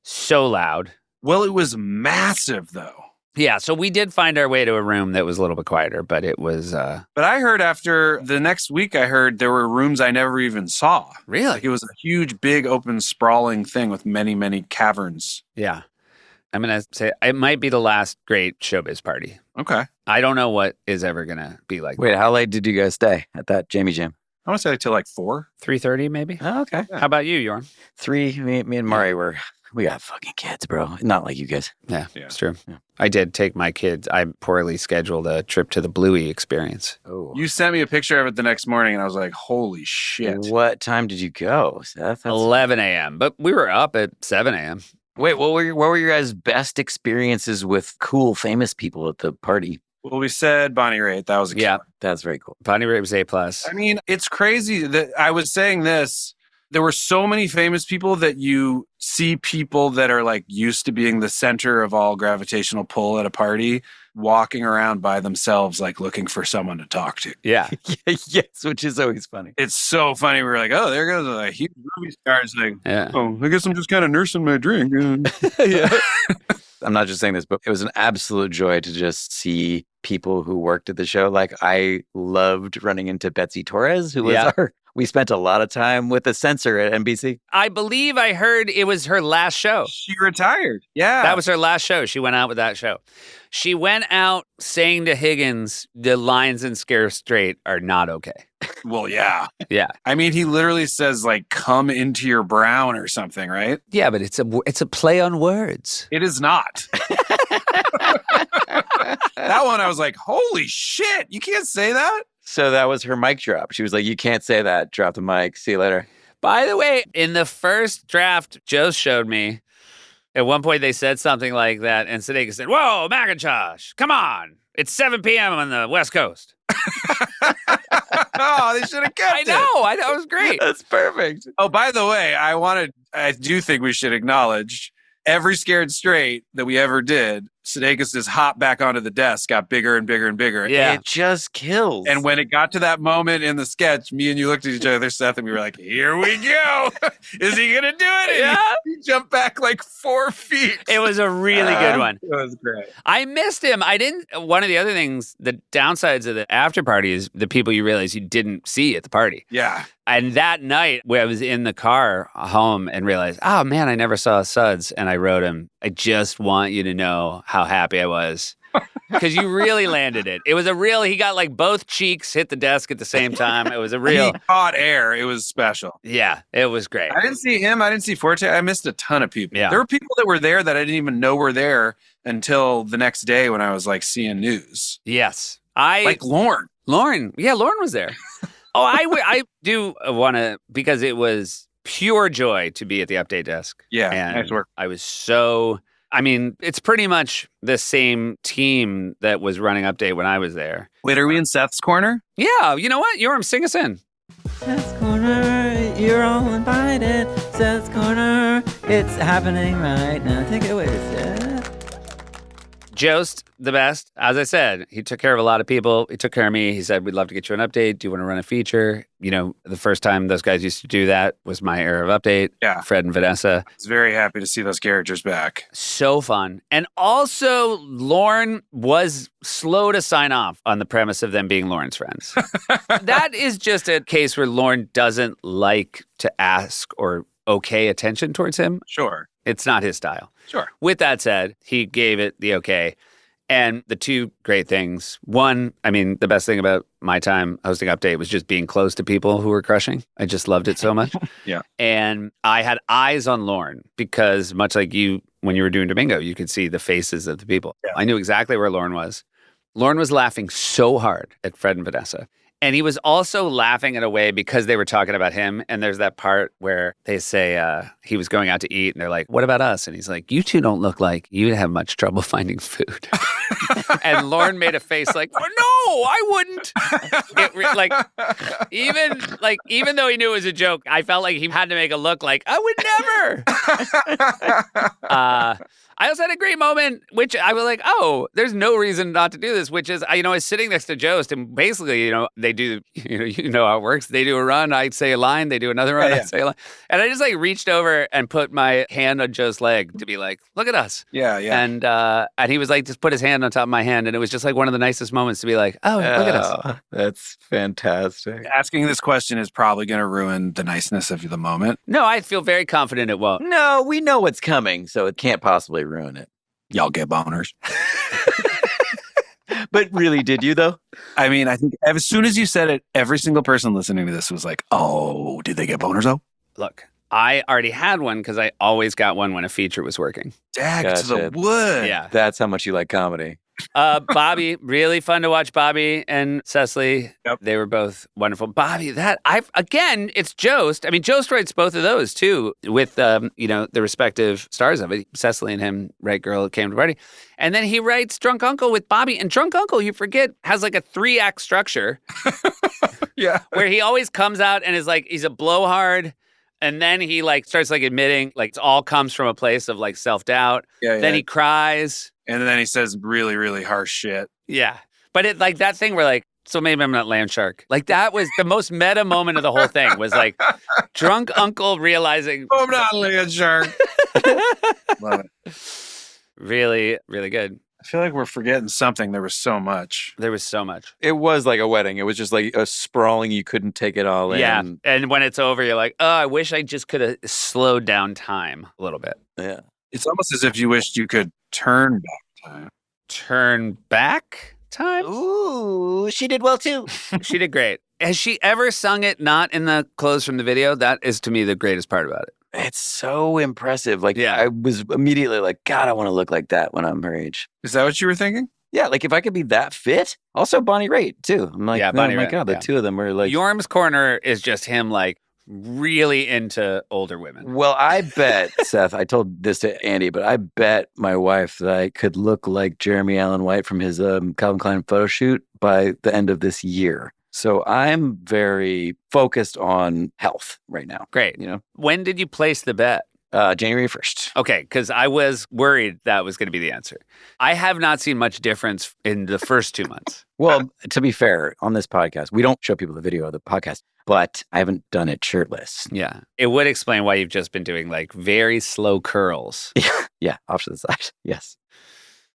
so loud. Well, it was massive, though. Yeah, so we did find our way to a room that was a little bit quieter, but it was... But I heard after the next week, I heard there were rooms I never even saw. Really? Like it was a huge, big, open, sprawling thing with many, many caverns. Yeah. I'm going to say it might be the last great showbiz party. Okay. I don't know what is ever going to be like. Wait, how late did you guys stay at that Jamie Jam? I want to say till like 4. 3:30 maybe? Oh, okay. How about you, Jorn? 3, me and Marty we got fucking kids, bro. Not like you guys. Yeah, it's true. Yeah. I did take my kids. I poorly scheduled a trip to the Bluey experience. Oh. You sent me a picture of it the next morning, and I was like, holy shit. What time did you go, Seth? 11 a.m., but we were up at 7 a.m. Wait, what were your guys' best experiences with cool, famous people at the party? Well, we said Bonnie Raitt. That was a killer. That's very cool. Bonnie Raitt was A+. I mean, it's crazy that I was saying this. There were so many famous people that you see people that are like used to being the center of all gravitational pull at a party walking around by themselves, like looking for someone to talk to. Yeah. Yes, which is always funny. It's so funny. We're like, oh, there goes a huge movie star. It's like, oh, I guess I'm just kind of nursing my drink. Yeah. I'm not just saying this, but it was an absolute joy to just see people who worked at the show. Like I loved running into Betsy Torres, who was we spent a lot of time with the censor at NBC. I believe I heard it was her last show. She retired. Yeah. That was her last show. She went out with that show. She went out saying to Higgins, the lines in Scare Straight are not okay. Well, yeah. Yeah. I mean, he literally says like, come into your brown or something, right? Yeah, but it's a play on words. It is not. That one, I was like, holy shit, you can't say that? So that was her mic drop. She was like, you can't say that. Drop the mic. See you later. By the way, in the first draft Joe showed me, at one point they said something like that, and Sudeikis said, whoa, Macintosh, come on. It's 7 p.m. on the West Coast. Oh, they should have kept I know. I know. It was great. That's perfect. Oh, by the way, I do think we should acknowledge every Scared Straight that we ever did, Sudeikis' hop back onto the desk got bigger and bigger and bigger. Yeah. It just kills. And when it got to that moment in the sketch, me and you looked at each other, Seth, and we were like, here we go. Is he going to do it? And Yeah. he jumped back like 4 feet. It was a really good one. It was great. I missed him. One of the other things, the downsides of the after party is the people you realize you didn't see at the party. Yeah. And that night, where I was in the car home and realized, oh man, I never saw Suds. And I wrote him, I just want you to know how happy I was. Because you really landed it. It was he got like both cheeks hit the desk at the same time. It was a real. He caught air. It was special. Yeah, it was great. I didn't see him. I didn't see Forte. I missed a ton of people. Yeah. There were people that were there that I didn't even know were there until the next day when I was like seeing news. Yes. Like Lorne. Lauren. Yeah, Lauren was there. Oh, I do want to, because it was pure joy to be at the update desk. Yeah, And nice work. I was it's pretty much the same team that was running update when I was there. Wait, are we in Seth's corner? Yeah, you know what? Yorm, sing us in. Seth's Corner, you're all invited. Seth's Corner, it's happening right now. Take it away, Seth. Jost, the best. As I said, he took care of a lot of people. He took care of me. He said, we'd love to get you an update. Do you want to run a feature? You know, the first time those guys used to do that was my era of update. Yeah. Fred and Vanessa. I was very happy to see those characters back. So fun. And also, Lauren was slow to sign off on the premise of them being Lauren's friends. That is just a case where Lauren doesn't like to ask or okay attention towards him. Sure. It's not his style. Sure. With that said, he gave it the okay. And the two great things. One, I mean, the best thing about my time hosting Update was just being close to people who were crushing. I just loved it so much. Yeah. And I had eyes on Lauren because much like you, when you were doing Domingo, you could see the faces of the people. Yeah. I knew exactly where Lauren was. Lauren was laughing so hard at Fred and Vanessa. And he was also laughing in a way because they were talking about him. And there's that part where they say he was going out to eat and they're like, what about us? And he's like, you two don't look like you'd have much trouble finding food. And Lauren made a face like, oh, no, I wouldn't. Even though he knew it was a joke, I felt like he had to make a look like, I would never. I also had a great moment, which I was like, oh, there's no reason not to do this, which is, I was sitting next to Jost, and basically, they do, you know how it works. They do a run, I'd say a line, they do another run, I'd say a line. And I just reached over and put my hand on Joe's leg to be like, look at us. Yeah. And he was like, just put his hand on top of my hand. And it was just like one of the nicest moments to be like, oh, look at us. That's fantastic. Asking this question is probably going to ruin the niceness of the moment. No, I feel very confident it won't. No, we know what's coming, so it can't possibly ruin it. Y'all get boners. But really, did you, though? I mean, I think as soon as you said it, every single person listening to this was like, oh, did they get boners, though? Look, I already had one because I always got one when a feature was working. Dag to the Gotcha. wood. Yeah. That's how much you like comedy. Bobby, really fun to watch Bobby and Cecily. Yep. They were both wonderful. Bobby, again, it's Jost. I mean, Jost writes both of those too, with the respective stars of it. Cecily and him write Girl That Came to Party. And then he writes Drunk Uncle with Bobby. And Drunk Uncle, you forget, has like a 3-act structure. Yeah. Where he always comes out and is like, he's a blowhard. And then he starts admitting it all comes from a place of self-doubt. Yeah. Then he cries. And then he says really, really harsh shit. Yeah. But it that thing where so maybe I'm not land shark. That was the most meta moment of the whole thing was drunk uncle realizing. Oh, I'm not a shark. Love it. Really, really good. I feel like we're forgetting something. There was so much. There was so much. It was like a wedding. It was just like a sprawling, you couldn't take it all in. Yeah. And when it's over, you're like, oh, I wish I just could have slowed down time a little bit. Yeah. It's almost as if you wished you could turn back time. Turn back time? Ooh, she did well too. She did great. Has she ever sung it not in the clothes from the video? That is, to me, the greatest part about it. It's so impressive. Yeah. I was immediately like, God, I want to look like that when I'm her age. Is that what you were thinking? Yeah, if I could be that fit. Also, Bonnie Raitt, too. I'm like, Yeah, oh Bonnie my Raitt, God, the yeah. two of them were like... Yorm's Corner is just him, really into older women. Well, I bet, Seth, I told this to Andy, but I bet my wife that I could look like Jeremy Allen White from his Calvin Klein photo shoot by the end of this year. So I'm very focused on health right now. Great. When did you place the bet? January 1st. Okay, because I was worried that was going to be the answer. I have not seen much difference in the first 2 months. Well, to be fair, on this podcast, we don't show people the video of the podcast, but I haven't done it shirtless. Yeah. It would explain why you've just been doing very slow curls. Yeah, off to the side. Yes.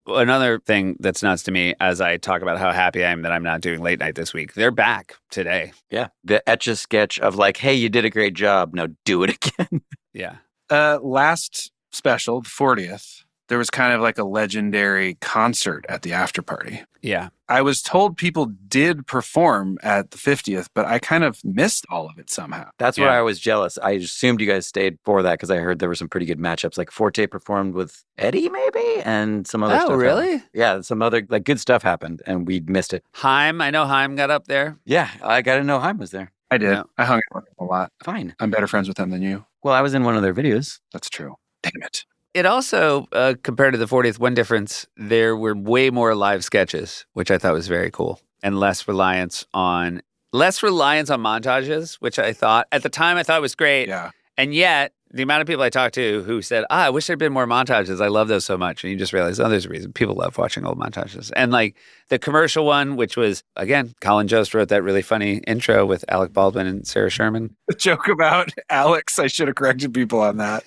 Another thing that's nuts to me as I talk about how happy I am that I'm not doing late night this week, they're back today. Yeah. The etch-a-sketch of hey, you did a great job. Now do it again. Yeah. Last special, the 40th, there was kind of like a legendary concert at the after party. Yeah. I was told people did perform at the 50th, but I kind of missed all of it somehow. That's Yeah. why I was jealous. I assumed you guys stayed for that because I heard there were some pretty good matchups. Like Forte performed with Eddie, maybe, and some other stuff. Oh, really? happened. Yeah, some other like good stuff happened, and we missed it. Haim, I know Haim got up there. Yeah, I got to know Haim was there. I did. Yeah. I hung out with him a lot. Fine. I'm better friends with him than you. Well, I was in one of their videos. That's true. Damn it. It also, compared to the 40th, one difference, there were way more live sketches, which I thought was very cool, and less reliance on montages, which I thought, at the time, I thought was great. Yeah. And yet, the amount of people I talked to who said, I wish there'd been more montages. I love those so much. And you just realize, oh, there's a reason. People love watching old montages. And like the commercial one, which was, again, Colin Jost wrote that really funny intro with Alec Baldwin and Sarah Sherman. The joke about Alex, I should have corrected people on that.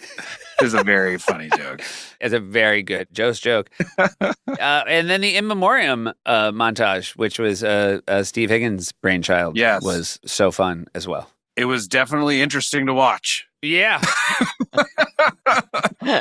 Is a very funny joke. It's a very good Jost joke. And then the In Memoriam montage, which was Steve Higgins' brainchild, Yes. was so fun as well. It was definitely interesting to watch. Yeah.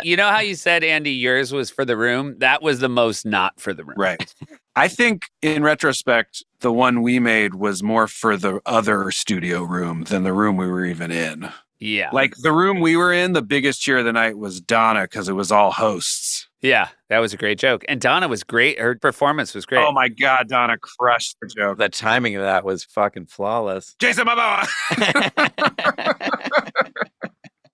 You know how you said, Andy, yours was for the room? That was the most not for the room. Right. I think in retrospect, the one we made was more for the other studio room than the room we were even in. Yeah. Like the room we were in, the biggest cheer of the night was Donna because it was all hosts. Yeah, that was a great joke. And Donna was great. Her performance was great. Oh my God, Donna crushed the joke. The timing of that was fucking flawless. Jason Momoa!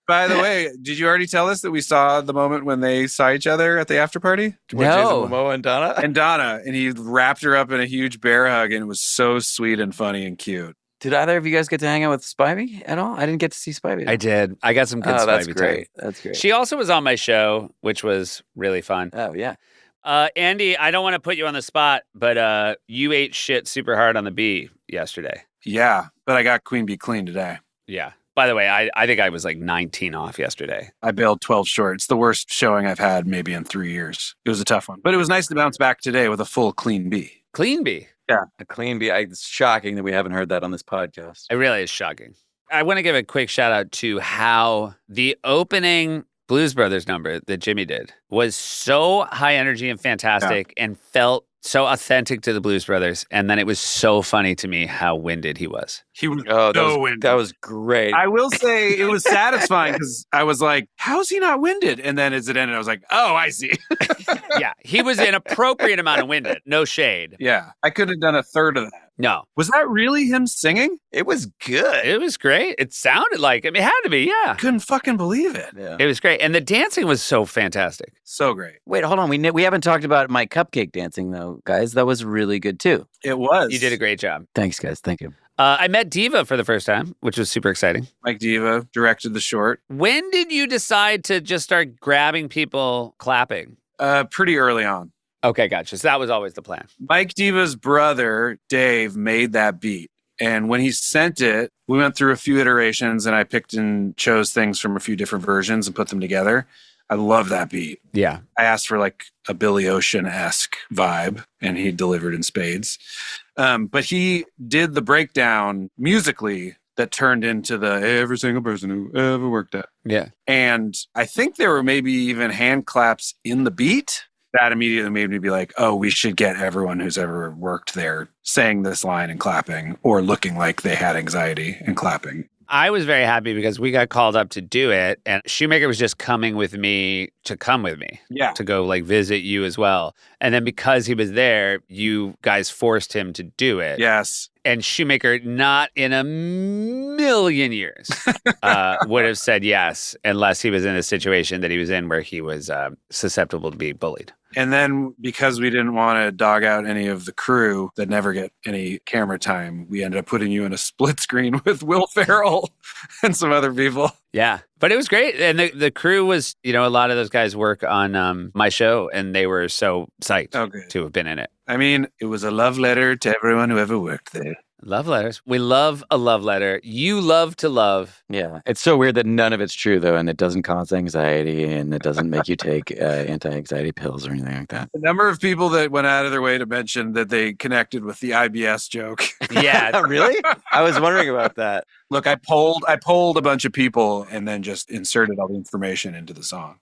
By the way, did you already tell us that we saw the moment when they saw each other at the after party? With No. Jason Momoa and Donna? And Donna, and he wrapped her up in a huge bear hug, and it was so sweet and funny and cute. Did either of you guys get to hang out with Spivey at all? I didn't get to see Spivey. I did. I got some good Oh, that's Spivey great. time. That's great. She also was on my show, which was really fun. Oh, yeah. Andy, I don't want to put you on the spot, but you ate shit super hard on the bee yesterday. Yeah, but I got Queen Bee Clean today. Yeah. By the way, I think I was like 19 off yesterday. I bailed 12 short. It's the worst showing I've had maybe in 3 years. It was a tough one. But it was nice to bounce back today with a full clean bee. Clean bee. A clean bee. It's shocking that we haven't heard that on this podcast. It really is shocking. I want to give a quick shout out to how the opening Blues Brothers number that Jimmy did was so high energy and fantastic and felt so authentic to the Blues Brothers. And then it was so funny to me how winded he was. He was Oh, so winded. that was great. I will say it was satisfying because I was like, how's he not winded? And then as it ended, I was like, oh, I see. Yeah, he was an appropriate amount of winded. No shade. Yeah, I could have done a third of that. No, Was that really him singing? It was good. it was great. It sounded like it had to be. Yeah, Couldn't fucking believe it. Yeah. it was great. And the dancing was so fantastic. So great. Wait, hold on. We haven't talked about my cupcake dancing, though, guys. That was really good, too. It was. You did a great job. Thanks, guys. Thank you. I met Diva for the first time, which was super exciting. Mike Diva directed the short. When did you decide to just start grabbing people clapping? Pretty early on. Okay, gotcha. So that was always the plan. Mike Diva's brother, Dave, made that beat. And when he sent it, we went through a few iterations and I picked and chose things from a few different versions and put them together. I love that beat. Yeah. I asked for like a Billy Ocean-esque vibe and he delivered in spades. But he did the breakdown musically that turned into the every single person who ever worked at. Yeah. And I think there were maybe even hand claps in the beat. That immediately made me be like, oh, we should get everyone who's ever worked there saying this line and clapping or looking like they had anxiety and clapping. I was very happy because we got called up to do it, and Shoemaker was just coming with me to come with me. Yeah. To go like visit you as well. And then because he was there, you guys forced him to do it. Yes. And Shoemaker, not in a million years, would have said yes unless he was in a situation that he was in where he was susceptible to be bullied. And then because we didn't want to dog out any of the crew that never get any camera time, we ended up putting you in a split screen with Will Ferrell and some other people. Yeah, but it was great. And the crew was, a lot of those guys work on my show, and they were so psyched Okay. to have been in it. I mean, it was a love letter to everyone who ever worked there. Love letters. We love a love letter. You love to love. Yeah. It's so weird that none of it's true, though, and it doesn't cause anxiety and it doesn't make you take anti-anxiety pills or anything like that. The number of people that went out of their way to mention that they connected with the IBS joke. Yeah. Really? I was wondering about that. Look, I polled a bunch of people and then just inserted all the information into the song.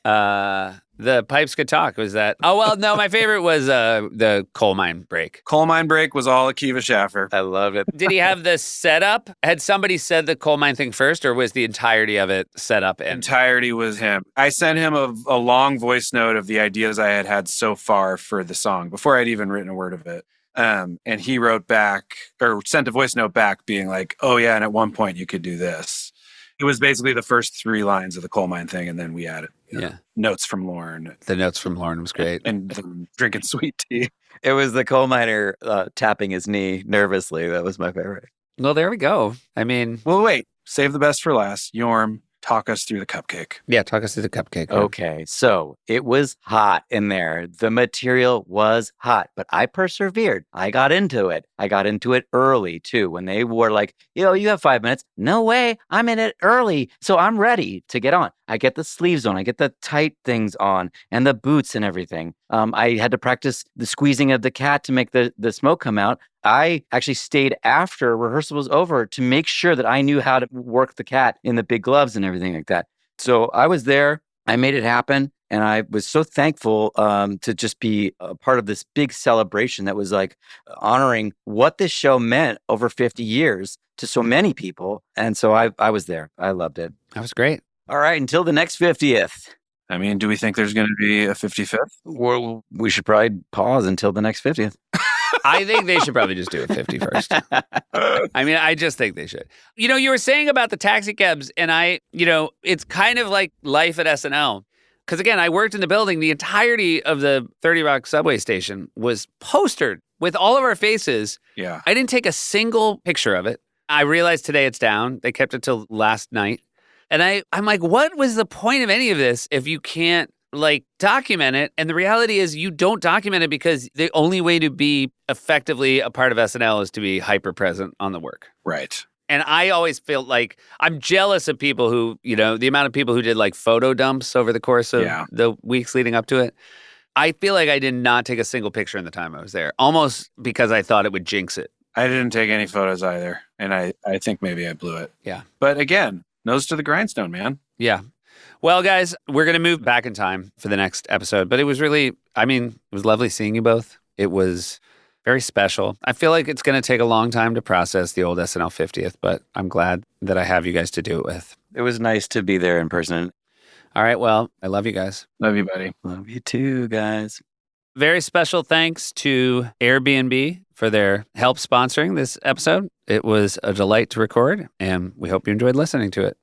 The pipes could talk. Was that? Oh well, no. My favorite was the coal mine break. Coal Mine Break was all Akiva Schaffer. I love it. Did he have the setup? Had somebody said the coal mine thing first, or was the entirety of it set up? And Entirety was him. I sent him a long voice note of the ideas I had so far for the song before I'd even written a word of it. And he wrote back or sent a voice note back being like, oh yeah, and at one point you could do this. It was basically the first 3 lines of the coal mine thing, and then we added notes from Lorne. The notes from Lauren was great. And them drinking sweet tea. It was the coal miner tapping his knee nervously. That was my favorite. Well, there we go. I mean, Well, wait, save the best for last. Yorm, talk us through the cupcake. yeah, talk us through the cupcake. Okay, so it was hot in there. The material was hot, but I persevered. I got into it. I got into it early too. When they were like, yo, you have 5 minutes. No way. I'm in it early. So I'm ready to get on. I get the sleeves on. I get the tight things on and the boots and everything. I had to practice the squeezing of the cat to make the smoke come out. I actually stayed after rehearsal was over to make sure that I knew how to work the cat in the big gloves and everything like that. So I was there. I made it happen. And I was so thankful to just be a part of this big celebration that was like honoring what this show meant over 50 years to so many people. And so I was there. I loved it. That was great. All right. Until the next 50th. I mean, do we think there's going to be a 55th? Well, we should probably pause until the next 50th. I think they should probably just do it 50 first. I mean, I just think they should. You know, you were saying about the taxi cabs, and it's kind of like life at SNL. Because again, I worked in the building. The entirety of the 30 Rock subway station was postered with all of our faces. Yeah. I didn't take a single picture of it. I realized today it's down. They kept it till last night. And I'm like, what was the point of any of this if you can't document it? And the reality is you don't document it because the only way to be effectively a part of SNL is to be hyper present on the work. Right. And I always feel like I'm jealous of people who, the amount of people who did photo dumps over the course of the weeks leading up to it. I feel like I did not take a single picture in the time I was there, almost because I thought it would jinx it. I didn't take any photos either. And I think maybe I blew it. Yeah. But again, nose to the grindstone, man. Yeah. Well, guys, we're going to move back in time for the next episode. But it was really, it was lovely seeing you both. It was very special. I feel like it's going to take a long time to process the old SNL 50th, but I'm glad that I have you guys to do it with. It was nice to be there in person. All right. Well, I love you guys. Love you, buddy. Love you too, guys. Very special thanks to Airbnb for their help sponsoring this episode. It was a delight to record, and we hope you enjoyed listening to it.